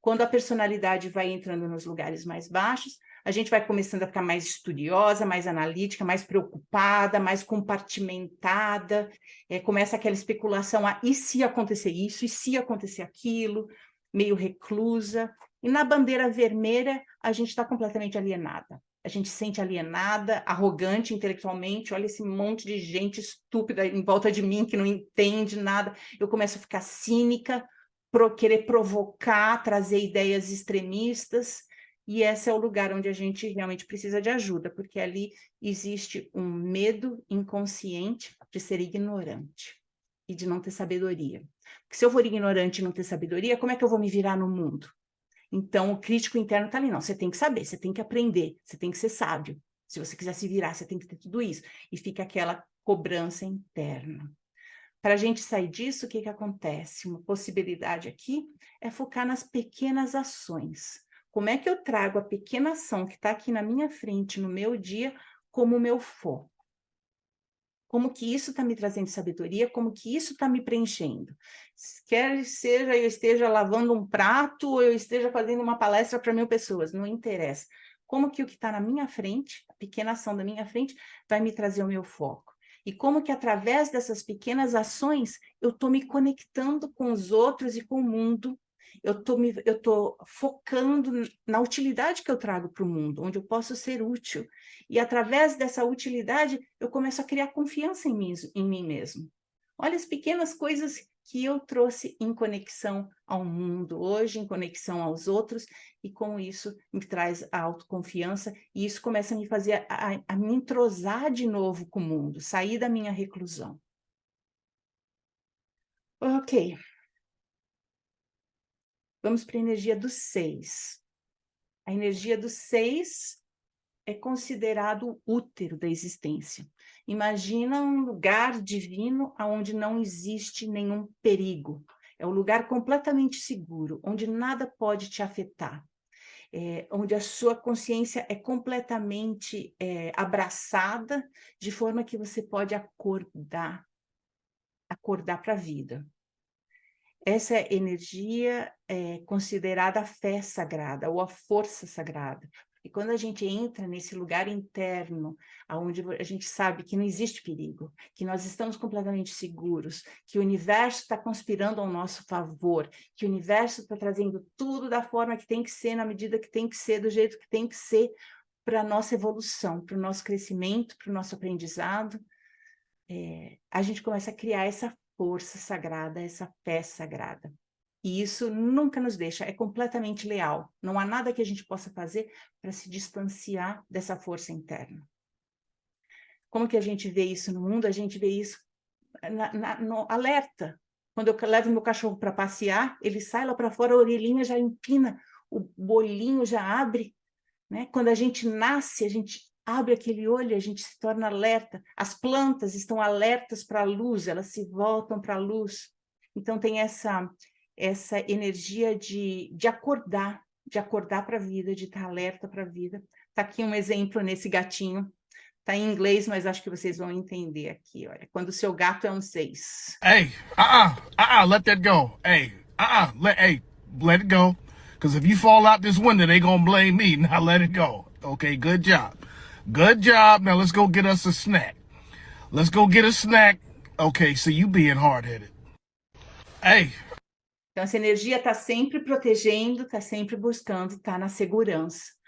Quando a personalidade vai entrando nos lugares mais baixos, a gente vai começando a ficar mais estudiosa, mais analítica, mais preocupada, mais compartimentada, começa aquela especulação, e se acontecer isso, e se acontecer aquilo, meio reclusa, e na bandeira vermelha a gente está completamente alienada. A gente se sente alienada, arrogante intelectualmente, olha esse monte de gente estúpida em volta de mim que não entende nada, eu começo a ficar cínica, querer provocar, trazer ideias extremistas, e esse é o lugar onde a gente realmente precisa de ajuda, porque ali existe um medo inconsciente de ser ignorante e de não ter sabedoria. Porque se eu for ignorante e não ter sabedoria, como é que eu vou me virar no mundo? Então, o crítico interno está ali, não, você tem que saber, você tem que aprender, você tem que ser sábio. Se você quiser se virar, você tem que ter tudo isso. E fica aquela cobrança interna. Para a gente sair disso, o que acontece? Uma possibilidade aqui é focar nas pequenas ações. Como é que eu trago a pequena ação que está aqui na minha frente, no meu dia, como meu foco? Como que isso está me trazendo sabedoria, como que isso está me preenchendo. Quer seja eu esteja lavando um prato, ou eu esteja fazendo uma palestra para 1000 pessoas, não interessa. Como que o que está na minha frente, a pequena ação da minha frente, vai me trazer o meu foco. E como que através dessas pequenas ações, eu estou me conectando com os outros e com o mundo. Eu estou focando na utilidade que eu trago para o mundo, onde eu posso ser útil. E através dessa utilidade, eu começo a criar confiança em mim mesmo. Olha as pequenas coisas que eu trouxe em conexão ao mundo hoje, em conexão aos outros, e com isso me traz a autoconfiança, e isso começa a me fazer a me entrosar de novo com o mundo, sair da minha reclusão. Ok. Vamos para a energia do 6. A energia do 6 é considerado o útero da existência. Imagina um lugar divino onde não existe nenhum perigo. É um lugar completamente seguro, onde nada pode te afetar. Onde a sua consciência é completamente abraçada, de forma que você pode acordar para a vida. Essa energia é considerada a fé sagrada, ou a força sagrada. E quando a gente entra nesse lugar interno, onde a gente sabe que não existe perigo, que nós estamos completamente seguros, que o universo está conspirando ao nosso favor, que o universo está trazendo tudo da forma que tem que ser, na medida que tem que ser, do jeito que tem que ser, para a nossa evolução, para o nosso crescimento, para o nosso aprendizado, a gente começa a criar essa força sagrada, essa fé sagrada. E isso nunca nos deixa, é completamente leal. Não há nada que a gente possa fazer para se distanciar dessa força interna. Como que a gente vê isso no mundo? A gente vê isso no alerta. Quando eu levo meu cachorro para passear, ele sai lá para fora, a orelhinha já empina, o bolinho já abre, né? Quando a gente nasce, a gente abre aquele olho, a gente se torna alerta. As plantas estão alertas para a luz, elas se voltam para a luz. Então tem essa energia de acordar para a vida, de estar alerta para a vida. Está aqui um exemplo nesse gatinho. Está em inglês, mas acho que vocês vão entender aqui. Olha, quando o seu gato é um 6. Hey, let that go. Hey, let it go. Because if you fall out this window, they gonna blame me. Now let it go. Okay, good job. Good job. Now let's go get us a snack. Let's go get a snack. Okay, so you being hard-headed. Hey. Então, essa energia está sempre protegendo, está sempre buscando, está na segurança.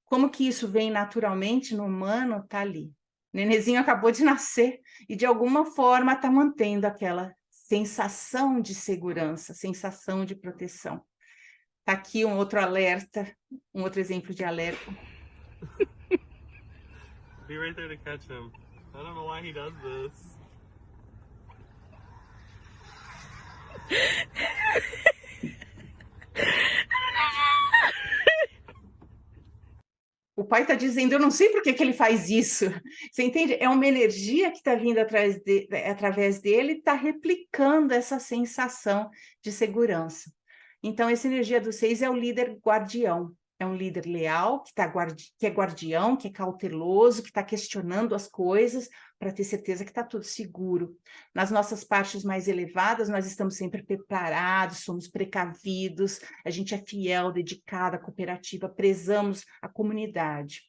Como que isso vem naturalmente no humano? Está ali. O nenenzinho acabou de nascer e, de alguma forma, está mantendo aquela sensação de segurança, sensação de proteção. Está aqui um outro alerta, um outro exemplo de alerta. Be right there to catch him. I don't know why he does this. O pai está dizendo, eu não sei por que ele faz isso. Você entende? É uma energia que está vindo através dele e está replicando essa sensação de segurança. Então, essa energia do 6 é o líder guardião. É um líder leal, que é guardião, que é cauteloso, que está questionando as coisas para ter certeza que está tudo seguro. Nas nossas partes mais elevadas, nós estamos sempre preparados, somos precavidos, a gente é fiel, dedicado à cooperativa, prezamos a comunidade.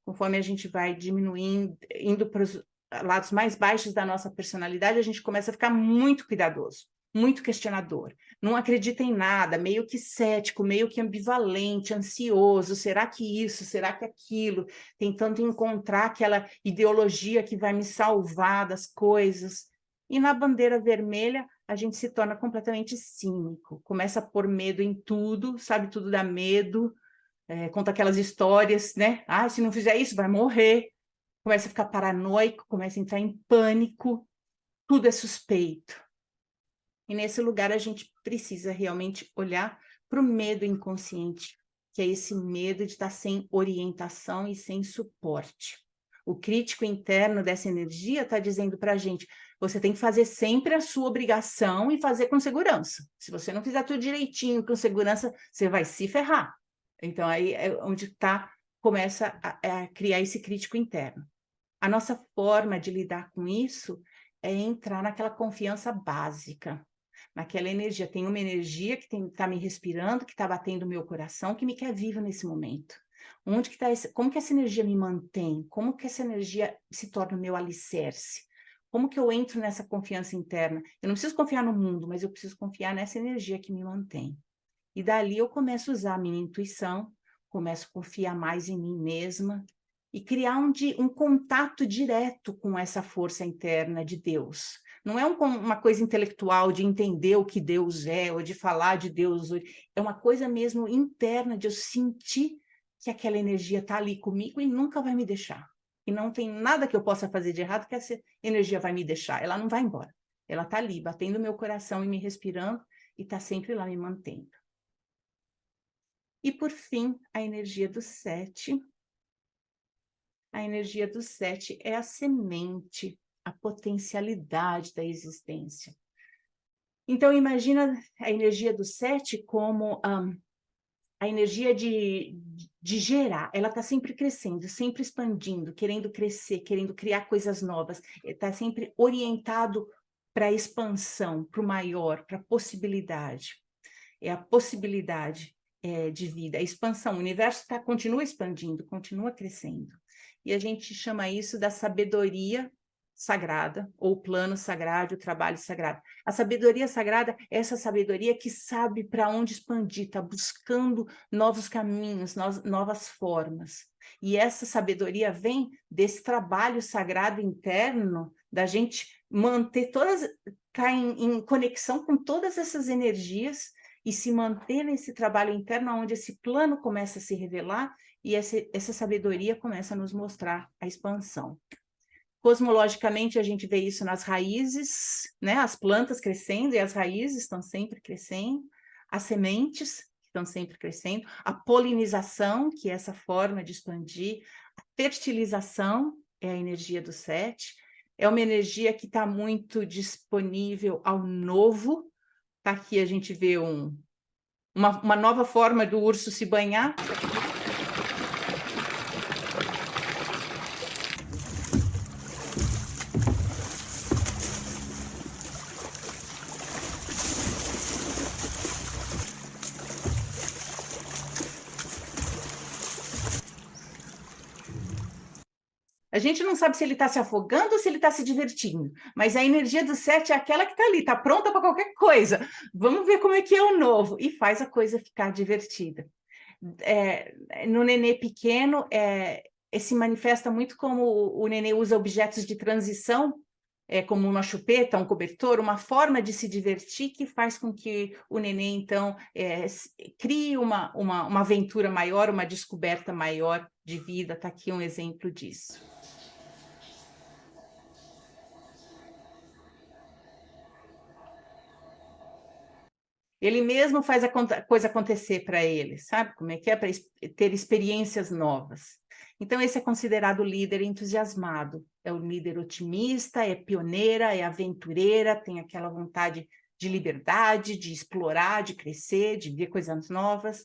Conforme a gente vai diminuindo, indo para os lados mais baixos da nossa personalidade, a gente começa a ficar muito cuidadoso, muito questionador, não acredita em nada, meio que cético, meio que ambivalente, ansioso, será que isso, será que aquilo, tentando encontrar aquela ideologia que vai me salvar das coisas. E na bandeira vermelha, a gente se torna completamente cínico, começa a pôr medo em tudo, sabe, tudo dá medo, conta aquelas histórias, né? Ah, se não fizer isso, vai morrer. Começa a ficar paranoico, começa a entrar em pânico, tudo é suspeito. E nesse lugar a gente precisa realmente olhar para o medo inconsciente, que é esse medo de estar sem orientação e sem suporte. O crítico interno dessa energia está dizendo para a gente, você tem que fazer sempre a sua obrigação e fazer com segurança. Se você não fizer tudo direitinho, com segurança, você vai se ferrar. Então aí é onde começa a criar esse crítico interno. A nossa forma de lidar com isso é entrar naquela confiança básica, naquela energia. Tem uma energia que está me respirando, que está batendo o meu coração, que me quer vivo nesse momento. Como que essa energia me mantém? Como que essa energia se torna o meu alicerce? Como que eu entro nessa confiança interna? Eu não preciso confiar no mundo, mas eu preciso confiar nessa energia que me mantém. E dali eu começo a usar a minha intuição, começo a confiar mais em mim mesma e criar um contato direto com essa força interna de Deus. Não é uma coisa intelectual de entender o que Deus é, ou de falar de Deus. É uma coisa mesmo interna de eu sentir que aquela energia está ali comigo e nunca vai me deixar. E não tem nada que eu possa fazer de errado que essa energia vai me deixar. Ela não vai embora. Ela está ali, batendo o meu coração e me respirando, e está sempre lá me mantendo. E, por fim, a energia do 7. A energia do 7 é a semente, a potencialidade da existência. Então, imagina a energia do 7 como a energia de gerar. Ela está sempre crescendo, sempre expandindo, querendo crescer, querendo criar coisas novas. Está sempre orientado para a expansão, para o maior, para a possibilidade. É a possibilidade de vida, a expansão. O universo continua expandindo, continua crescendo. E a gente chama isso da sabedoria sagrada, ou plano sagrado, o trabalho sagrado. A sabedoria sagrada é essa sabedoria que sabe para onde expandir, está buscando novos caminhos, novas formas. E essa sabedoria vem desse trabalho sagrado interno, da gente manter estar em conexão com todas essas energias e se manter nesse trabalho interno, onde esse plano começa a se revelar e essa sabedoria começa a nos mostrar a expansão. Cosmologicamente, a gente vê isso nas raízes, né? As plantas crescendo e as raízes estão sempre crescendo, as sementes estão sempre crescendo, a polinização, que é essa forma de expandir, a fertilização é a energia do 7, é uma energia que está muito disponível ao novo. Tá aqui a gente vê uma nova forma do urso se banhar. A gente não sabe se ele está se afogando ou se ele está se divertindo, mas a energia do 7 é aquela que está ali, está pronta para qualquer coisa. Vamos ver como é que é o novo, e faz a coisa ficar divertida. No nenê pequeno, se manifesta muito como o nenê usa objetos de transição, como uma chupeta, um cobertor, uma forma de se divertir que faz com que o nenê, então, crie uma aventura maior, uma descoberta maior de vida. Está aqui um exemplo disso. Ele mesmo faz a coisa acontecer para ele, sabe como é que é? Para ter experiências novas. Então, esse é considerado o líder entusiasmado. É o líder otimista, é pioneira, é aventureira, tem aquela vontade de liberdade, de explorar, de crescer, de ver coisas novas.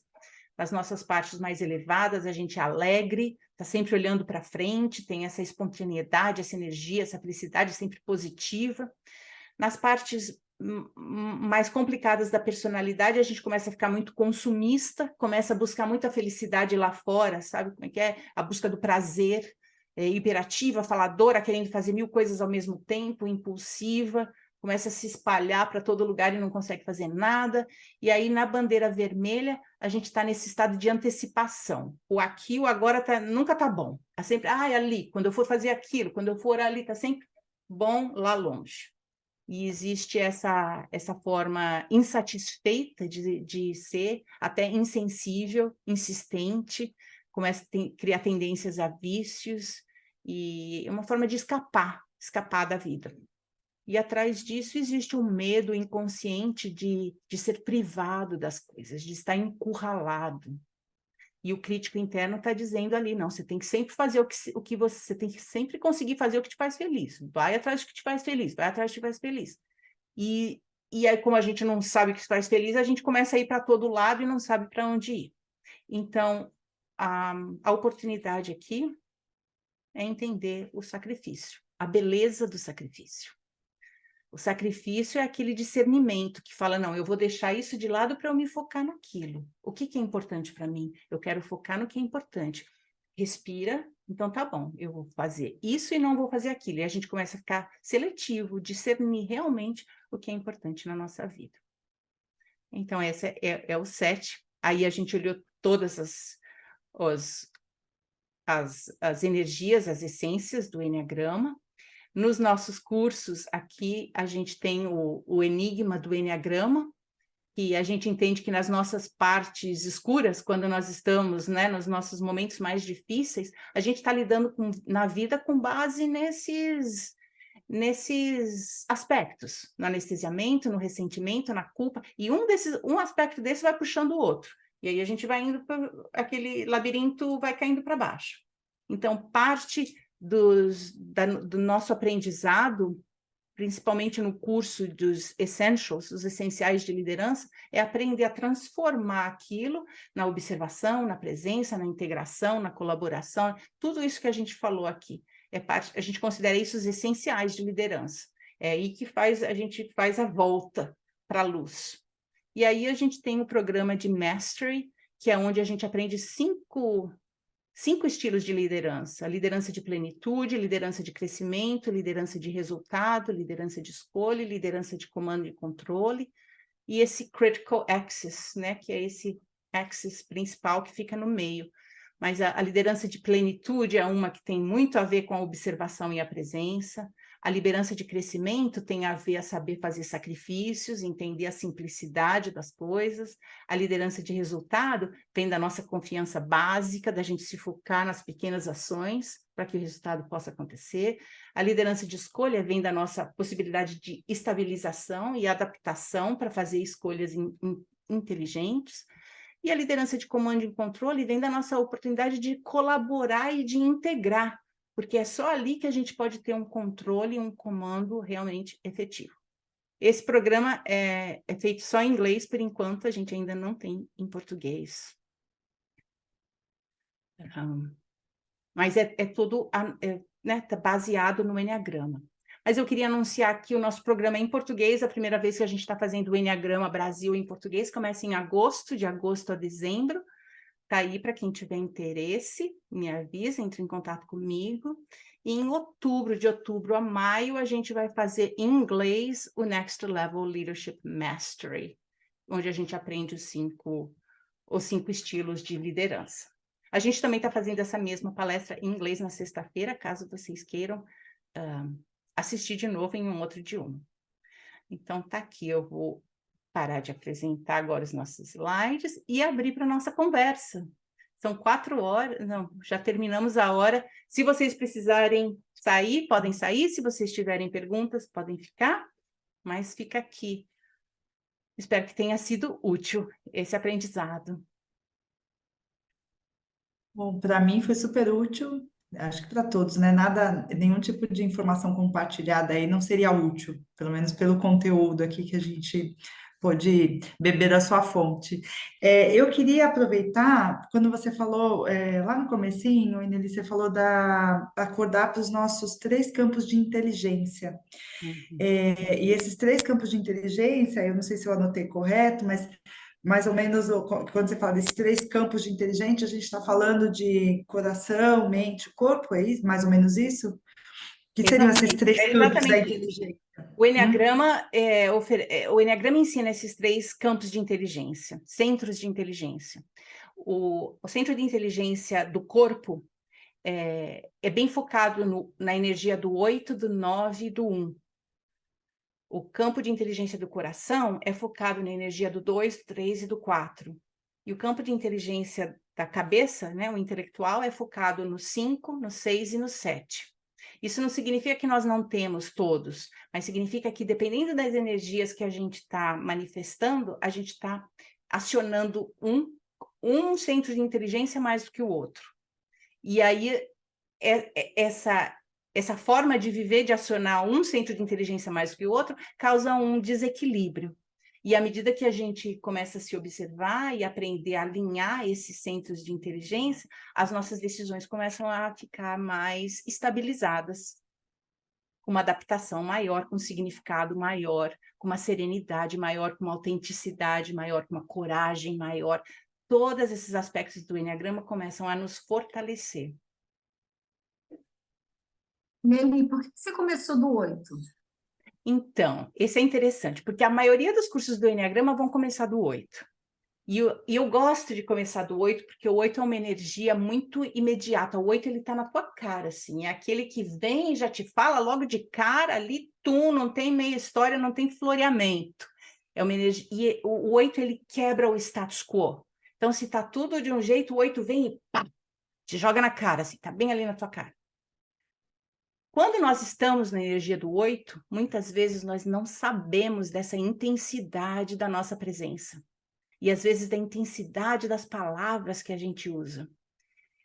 Nas nossas partes mais elevadas, a gente é alegre, está sempre olhando para frente, tem essa espontaneidade, essa energia, essa felicidade sempre positiva. Nas partes mais complicadas da personalidade, a gente começa a ficar muito consumista, começa a buscar muita felicidade lá fora, sabe como é que é? A busca do prazer, hiperativa, faladora, querendo fazer 1000 coisas ao mesmo tempo, impulsiva, começa a se espalhar para todo lugar e não consegue fazer nada. E aí, na bandeira vermelha, a gente está nesse estado de antecipação. O aqui, o agora nunca está bom. É sempre, ali, quando eu for fazer aquilo, quando eu for ali, está sempre bom lá longe. E existe essa forma insatisfeita de ser, até insensível, insistente, começa a criar tendências a vícios, e é uma forma de escapar da vida. E atrás disso existe um medo inconsciente de ser privado das coisas, de estar encurralado. E o crítico interno está dizendo ali, não, você tem que sempre fazer o que você tem que sempre conseguir fazer o que te faz feliz. Vai atrás do que te faz feliz, vai atrás do que te faz feliz. E aí, como a gente não sabe o que te faz feliz, a gente começa a ir para todo lado e não sabe para onde ir. Então, a oportunidade aqui é entender o sacrifício, a beleza do sacrifício. O sacrifício é aquele discernimento que fala, não, eu vou deixar isso de lado para eu me focar naquilo. O que é importante para mim? Eu quero focar no que é importante. Respira, então tá bom, eu vou fazer isso e não vou fazer aquilo. E a gente começa a ficar seletivo, discernir realmente o que é importante na nossa vida. Então, essa é o 7. Aí a gente olhou todas as energias, as essências do Eneagrama. Nos nossos cursos, aqui, a gente tem o enigma do Eneagrama, que a gente entende que nas nossas partes escuras, quando nós estamos, né, nos nossos momentos mais difíceis, a gente está lidando na vida com base nesses aspectos, no anestesiamento, no ressentimento, na culpa, e um aspecto desse vai puxando o outro. E aí a gente vai indo para aquele labirinto, vai caindo para baixo. Então, parte do nosso aprendizado, principalmente no curso dos Essentials, os essenciais de liderança, é aprender a transformar aquilo na observação, na presença, na integração, na colaboração, tudo isso que a gente falou aqui. A gente considera isso os essenciais de liderança. É aí que a gente faz a volta para a luz. E aí a gente tem o programa de Mastery, que é onde a gente aprende 5 estilos de liderança: liderança de plenitude, liderança de crescimento, liderança de resultado, liderança de escolha, liderança de comando e controle, e esse critical axis, né, que é esse axis principal que fica no meio. Mas a liderança de plenitude é uma que tem muito a ver com a observação e a presença. A liderança de crescimento tem a ver a saber fazer sacrifícios, entender a simplicidade das coisas. A liderança de resultado vem da nossa confiança básica, da gente se focar nas pequenas ações para que o resultado possa acontecer. A liderança de escolha vem da nossa possibilidade de estabilização e adaptação para fazer escolhas inteligentes. E a liderança de comando e controle vem da nossa oportunidade de colaborar e de integrar, porque é só ali que a gente pode ter um controle e um comando realmente efetivo. Esse programa é feito só em inglês, por enquanto, a gente ainda não tem em português. Mas é todo né, tá baseado no Enneagrama. Mas eu queria anunciar que o nosso programa é em português, a primeira vez que a gente está fazendo o Enneagrama Brasil em português, começa em agosto, de agosto a dezembro. Está aí para quem tiver interesse, me avisa, entre em contato comigo. E em outubro, de outubro a maio, a gente vai fazer em inglês o Next Level Leadership Mastery, onde a gente aprende os cinco estilos de liderança. A gente também está fazendo essa mesma palestra em inglês na sexta-feira, caso vocês queiram assistir de novo em um outro idioma. Então, tá aqui, eu vou parar de apresentar agora os nossos slides e abrir para a nossa conversa. São 4 horas, não, já terminamos a hora. Se vocês precisarem sair, podem sair. Se vocês tiverem perguntas, podem ficar, mas fica aqui. Espero que tenha sido útil esse aprendizado. Bom, para mim foi super útil, acho que para todos, né? Nenhum tipo de informação compartilhada aí não seria útil, pelo menos pelo conteúdo aqui que a gente pôde beber da sua fonte. Eu queria aproveitar, quando você falou, lá no comecinho, Ineli, você falou acordar para os nossos 3 campos de inteligência. E esses 3 campos de inteligência, eu não sei se eu anotei correto, mas mais ou menos, quando você fala desses 3 campos de inteligência, a gente está falando de coração, mente, corpo, é isso? Mais ou menos isso? Que seriam esses 3 campos da inteligência? O Enneagrama, o Enneagrama ensina esses 3 campos de inteligência, centros de inteligência. O centro de inteligência do corpo é bem focado na energia do 8, do 9 e do 1. O campo de inteligência do coração é focado na energia do 2, do 3 e do 4. E o campo de inteligência da cabeça, né, o intelectual, é focado no 5, no 6 e no 7. Isso não significa que nós não temos todos, mas significa que, dependendo das energias que a gente está manifestando, a gente está acionando um centro de inteligência mais do que o outro. E aí, essa forma de viver, de acionar um centro de inteligência mais do que o outro, causa um desequilíbrio. E à medida que a gente começa a se observar e aprender a alinhar esses centros de inteligência, as nossas decisões começam a ficar mais estabilizadas, com uma adaptação maior, com um significado maior, com uma serenidade maior, com uma autenticidade maior, com uma coragem maior. Todos esses aspectos do Enneagrama começam a nos fortalecer. Nelly, por que você começou do 8? Então, esse é interessante, porque a maioria dos cursos do Enneagrama vão começar do 8. E eu gosto de começar do 8, porque o 8 é uma energia muito imediata. O 8, ele tá na tua cara, assim. É aquele que vem e já te fala logo de cara, ali, não tem meia história, não tem floreamento. É uma energia... E o 8, ele quebra o status quo. Então, se tá tudo de um jeito, o 8 vem e pá, te joga na cara, assim, tá bem ali na tua cara. Quando nós estamos na energia do 8, muitas vezes nós não sabemos dessa intensidade da nossa presença. E às vezes da intensidade das palavras que a gente usa.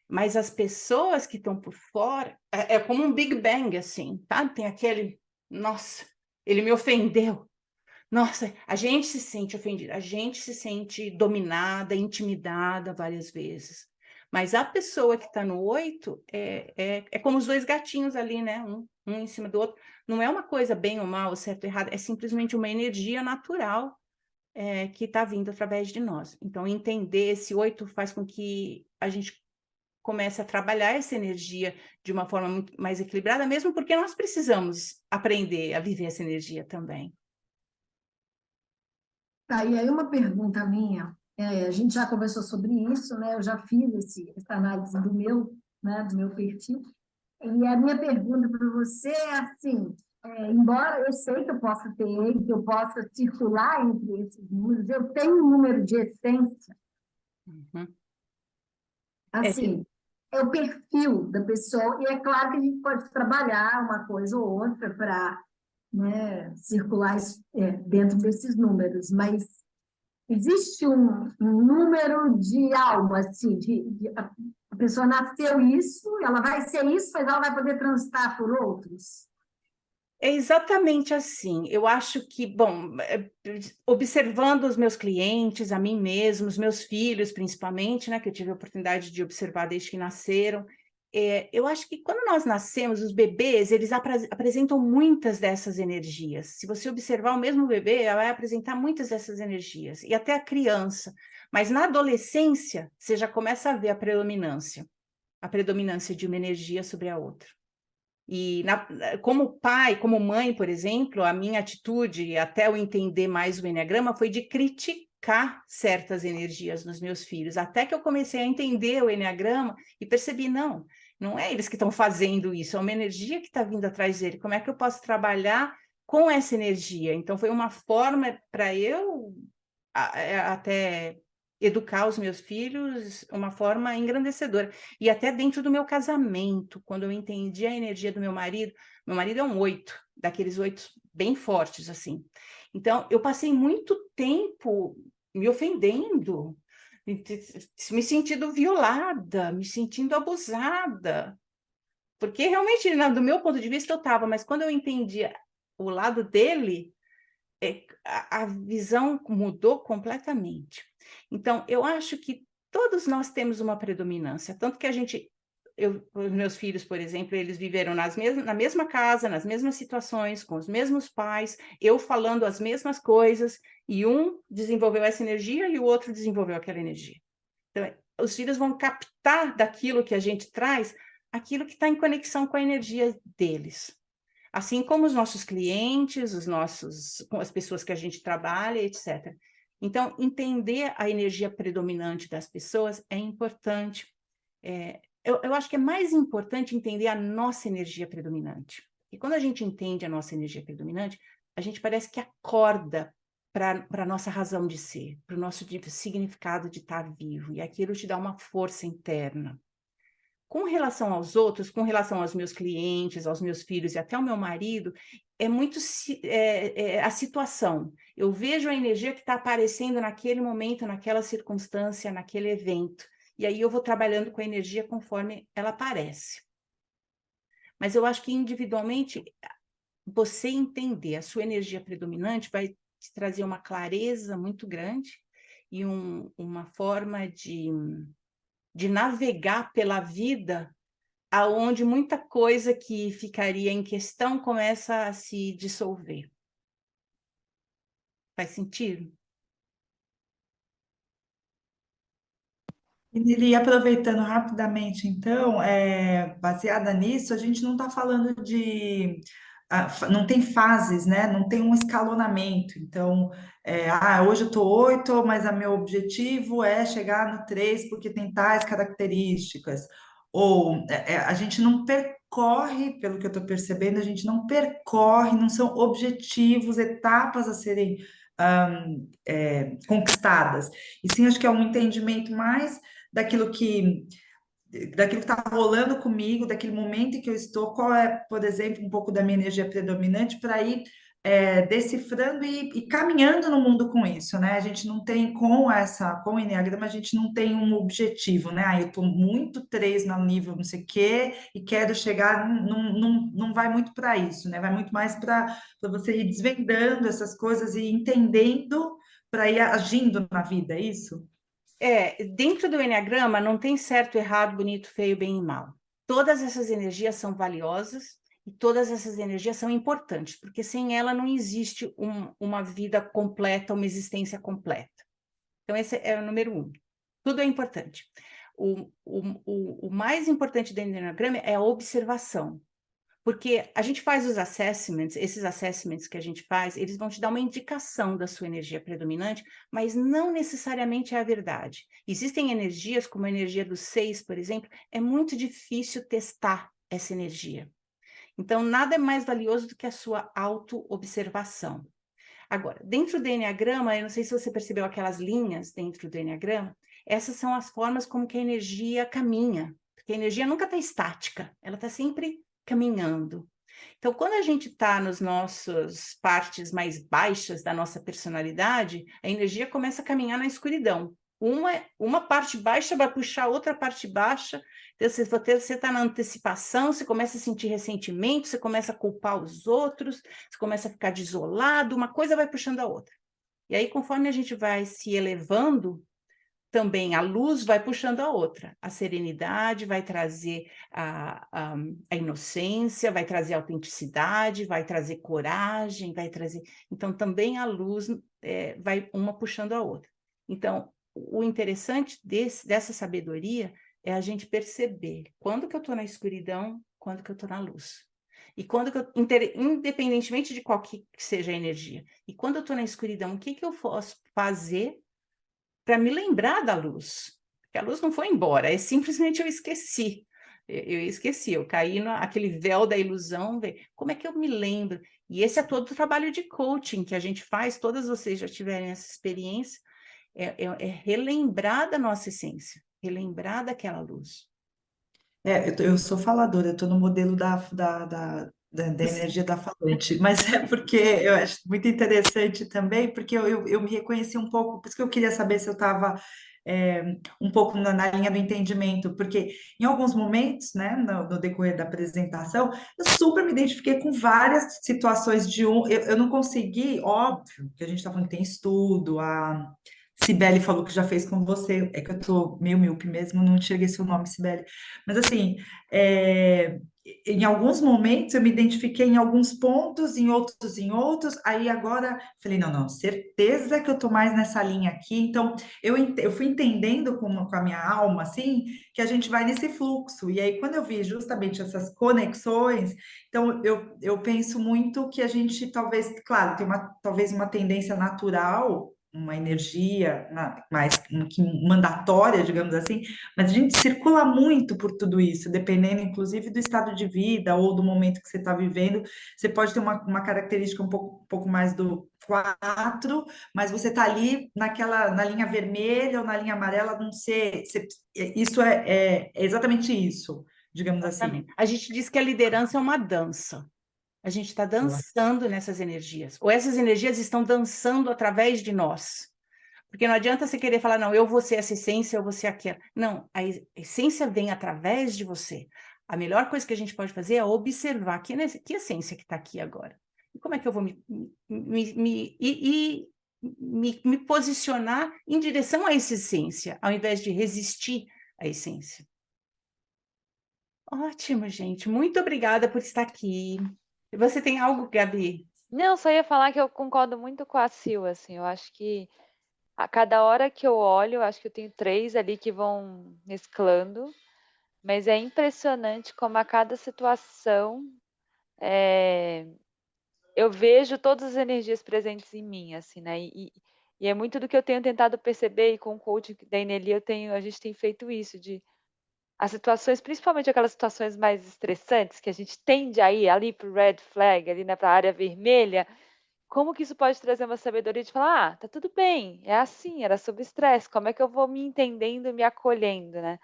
Mas as pessoas que estão por fora, é como um Big Bang, assim, tá? Tem aquele, nossa, ele me ofendeu. Nossa, a gente se sente ofendida, a gente se sente dominada, intimidada várias vezes. Mas a pessoa que está no 8 é como os 2 gatinhos ali, né? Um em cima do outro. Não é uma coisa bem ou mal, certo ou errado, é simplesmente uma energia natural que está vindo através de nós. Então, entender esse 8 faz com que a gente comece a trabalhar essa energia de uma forma muito mais equilibrada, mesmo porque nós precisamos aprender a viver essa energia também. Tá, e aí uma pergunta minha, a gente já conversou sobre isso, né? Eu já fiz essa análise do meu perfil, e a minha pergunta para você é assim, embora eu sei que eu possa ter, que eu possa circular entre esses números, eu tenho um número de essência. Assim, é o perfil da pessoa, e é claro que a gente pode trabalhar uma coisa ou outra para, né, circular dentro desses números, mas existe um número de alma, assim, a pessoa nasceu isso, ela vai ser isso, mas ela vai poder transitar por outros? É exatamente assim. Eu acho que, bom, observando os meus clientes, a mim mesmo, os meus filhos principalmente, né, que eu tive a oportunidade de observar desde que nasceram, eu acho que quando nós nascemos, os bebês, eles apresentam muitas dessas energias. Se você observar o mesmo bebê, ela vai apresentar muitas dessas energias, e até a criança. Mas na adolescência, você já começa a ver a predominância de uma energia sobre a outra. E como pai, como mãe, por exemplo, a minha atitude, até eu entender mais o Enneagrama, foi de criticar certas energias nos meus filhos, até que eu comecei a entender o Enneagrama e percebi, não é eles que estão fazendo isso, é uma energia que está vindo atrás dele. Como é que eu posso trabalhar com essa energia? Então, foi uma forma para eu até educar os meus filhos, uma forma engrandecedora. E até dentro do meu casamento, quando eu entendi a energia do meu marido é um 8, daqueles 8 bem fortes, assim. Então, eu passei muito tempo me ofendendo, me sentindo violada, me sentindo abusada. Porque realmente, do meu ponto de vista, eu estava, mas quando eu entendi o lado dele, a visão mudou completamente. Então, eu acho que todos nós temos uma predominância, tanto que os meus filhos, por exemplo, eles viveram na mesma casa, nas mesmas situações, com os mesmos pais, eu falando as mesmas coisas, e um desenvolveu essa energia e o outro desenvolveu aquela energia. Então, os filhos vão captar daquilo que a gente traz, aquilo que está em conexão com a energia deles. Assim como os nossos clientes, as pessoas que a gente trabalha, etc. Então, entender a energia predominante das pessoas é importante. Eu acho que é mais importante entender a nossa energia predominante. E quando a gente entende a nossa energia predominante, a gente parece que acorda para a nossa razão de ser, para o nosso significado de estar vivo. E aquilo te dá uma força interna. Com relação aos outros, com relação aos meus clientes, aos meus filhos e até ao meu marido, é muito a situação. Eu vejo a energia que está aparecendo naquele momento, naquela circunstância, naquele evento. E aí eu vou trabalhando com a energia conforme ela aparece. Mas eu acho que individualmente, você entender a sua energia predominante vai te trazer uma clareza muito grande e uma forma de navegar pela vida, aonde muita coisa que ficaria em questão começa a se dissolver. Faz sentido? E aproveitando rapidamente, então, baseada nisso, a gente não está falando não tem fases, né? Não tem um escalonamento. Então, hoje eu estou 8, mas meu objetivo é chegar no 3 porque tem tais características. Ou a gente não percorre, pelo que eu estou percebendo, a gente não percorre, não são objetivos, etapas a serem conquistadas. E sim, acho que é um entendimento mais daquilo que está rolando comigo, daquele momento em que eu estou, qual é, por exemplo, um pouco da minha energia predominante para ir decifrando e caminhando no mundo com isso, né? A gente não tem, com o Enneagrama, a gente não tem um objetivo, né? Eu estou muito 3 no nível não sei o quê e quero chegar, não vai muito para isso, né? Vai muito mais para você ir desvendando essas coisas e entendendo para ir agindo na vida, é isso? Dentro do Enneagrama não tem certo, errado, bonito, feio, bem e mal. Todas essas energias são valiosas e todas essas energias são importantes, porque sem ela não existe uma vida completa, uma existência completa. Então, esse é o número 1. Tudo é importante. O mais importante do Enneagrama é a observação. Porque a gente faz os assessments, esses assessments que a gente faz, eles vão te dar uma indicação da sua energia predominante, mas não necessariamente é a verdade. Existem energias, como a energia do 6, por exemplo, é muito difícil testar essa energia. Então, nada é mais valioso do que a sua auto-observação. Agora, dentro do Enneagrama, eu não sei se você percebeu aquelas linhas dentro do Enneagrama, essas são as formas como que a energia caminha, porque a energia nunca está estática, ela está sempre caminhando. Então, quando a gente está nas nossas partes mais baixas da nossa personalidade, a energia começa a caminhar na escuridão. Uma parte baixa vai puxar outra parte baixa, então você está na antecipação, você começa a sentir ressentimento, você começa a culpar os outros, você começa a ficar desolado, uma coisa vai puxando a outra. E aí, conforme a gente vai se elevando, também a luz vai puxando a outra. A serenidade vai trazer a inocência, vai trazer a autenticidade, vai trazer coragem, vai trazer... Então, também a luz vai uma puxando a outra. Então, o interessante dessa sabedoria é a gente perceber quando que eu estou na escuridão, quando que eu estou na luz. E quando que eu, independentemente de qual que seja a energia, e quando eu estou na escuridão, o que que eu posso fazer para me lembrar da luz? Porque a luz não foi embora, é simplesmente eu esqueci. Eu esqueci, eu caí naquele véu da ilusão. Como é que eu me lembro? E esse é todo o trabalho de coaching que a gente faz, todas vocês já tiverem essa experiência, é relembrar da nossa essência, relembrar daquela luz. Eu sou faladora, eu estou no modelo da energia da falante, mas é porque eu acho muito interessante também, porque eu me reconheci um pouco, por isso que eu queria saber se eu estava um pouco na linha do entendimento, porque em alguns momentos, né, no decorrer da apresentação, eu super me identifiquei com várias situações eu não consegui, óbvio, que a gente está falando que tem estudo, a Cibele falou que já fez com você, é que eu tô meio míope mesmo, não enxerguei seu nome, Cibele. Mas assim, em alguns momentos eu me identifiquei em alguns pontos, em outros, aí agora falei, não, certeza que eu tô mais nessa linha aqui. Então, eu fui entendendo com a minha alma, assim, que a gente vai nesse fluxo. E aí, quando eu vi justamente essas conexões, então eu penso muito que a gente talvez, claro, tem talvez uma tendência natural, uma energia mais mandatória, digamos assim, mas a gente circula muito por tudo isso, dependendo, inclusive, do estado de vida ou do momento que você está vivendo. Você pode ter uma característica um pouco mais do 4, mas você está ali na linha vermelha ou na linha amarela, não sei. Isso é exatamente isso, digamos assim. A gente diz que a liderança é uma dança. A gente está dançando nessas energias, ou essas energias estão dançando através de nós. Porque não adianta você querer falar, não, eu vou ser essa essência, eu vou ser aquela. Não, a essência vem através de você. A melhor coisa que a gente pode fazer é observar que essência que está aqui agora. E como é que eu vou me posicionar em direção a essa essência, ao invés de resistir à essência. Ótimo, gente. Muito obrigada por estar aqui. Você tem algo, Gabi? Não, só ia falar que eu concordo muito com a Sil, assim, eu acho que a cada hora que eu olho, eu acho que eu tenho 3 ali que vão mesclando, mas é impressionante como a cada situação eu vejo todas as energias presentes em mim, assim, né? E é muito do que eu tenho tentado perceber, e com o coaching da Ineli a gente tem feito isso, as situações, principalmente aquelas situações mais estressantes, que a gente tende a ir ali para o red flag, ali, né, para a área vermelha, como que isso pode trazer uma sabedoria de falar, tá tudo bem, é assim, era sobre estresse, como é que eu vou me entendendo e me acolhendo, né?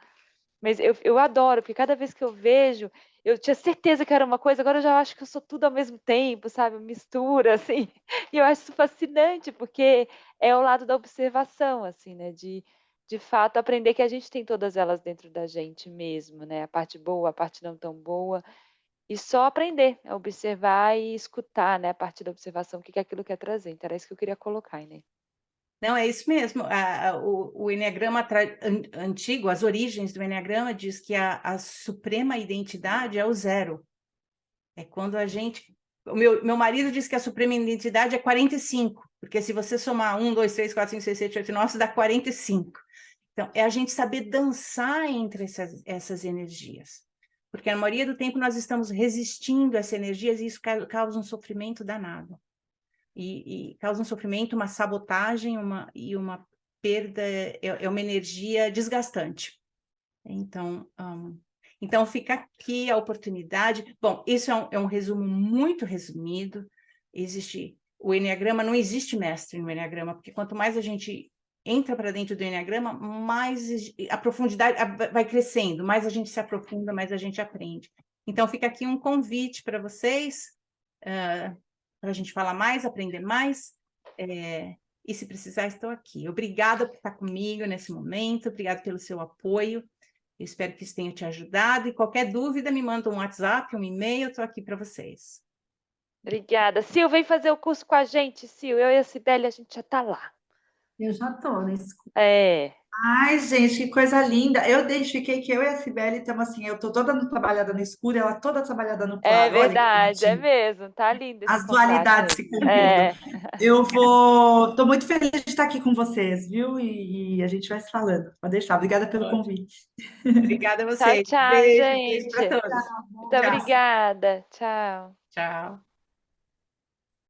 Mas eu adoro, porque cada vez que eu vejo, eu tinha certeza que era uma coisa, agora eu já acho que eu sou tudo ao mesmo tempo, sabe? Mistura, assim. E eu acho isso fascinante, porque é o lado da observação, assim, né? De fato, aprender que a gente tem todas elas dentro da gente mesmo, né? A parte boa, a parte não tão boa. E só aprender a observar e escutar, né? A partir da observação, o que aquilo quer trazer. Então, era isso que eu queria colocar, né? Não, é isso mesmo. O Eneagrama antigo, as origens do Eneagrama, diz que a suprema identidade é o 0. É quando a gente... O meu marido diz que a suprema identidade é 45, porque se você somar 1, 2, 3, 4, 5, 6, 7, 8, 9, dá 45. Então, é a gente saber dançar entre essas energias. Porque na maioria do tempo nós estamos resistindo a essas energias e isso causa um sofrimento danado. E causa um sofrimento, uma sabotagem e uma perda, é uma energia desgastante. Então, fica aqui a oportunidade. Bom, isso é um resumo muito resumido. O Eneagrama, não existe mestre no Eneagrama, porque quanto mais a gente entra para dentro do Eneagrama, mais a profundidade vai crescendo, mais a gente se aprofunda, mais a gente aprende. Então, fica aqui um convite para vocês, para a gente falar mais, aprender mais, e se precisar, estou aqui. Obrigada por estar comigo nesse momento, obrigada pelo seu apoio, eu espero que isso tenha te ajudado, e qualquer dúvida, me manda um WhatsApp, um e-mail, eu estou aqui para vocês. Obrigada. Sil, vem fazer o curso com a gente, Sil. Eu e a Cibele, a gente já está lá. Eu já estou nesse curso. Ai, gente, que coisa linda. Eu identifiquei que eu e a Cibele estamos assim, eu estou toda trabalhada no escuro, ela toda trabalhada no claro. É Olha que verdade, é bonitinho. mesmo. Tá lindo esse As contraste dualidades aí. se combinan. Estou muito feliz de estar aqui com vocês, viu? E a gente vai se falando. Pode deixar. Obrigada pelo convite. Obrigada a Tchau, vocês. tchau, Beijo gente. para todos. Muito obrigada. Tchau. Tchau.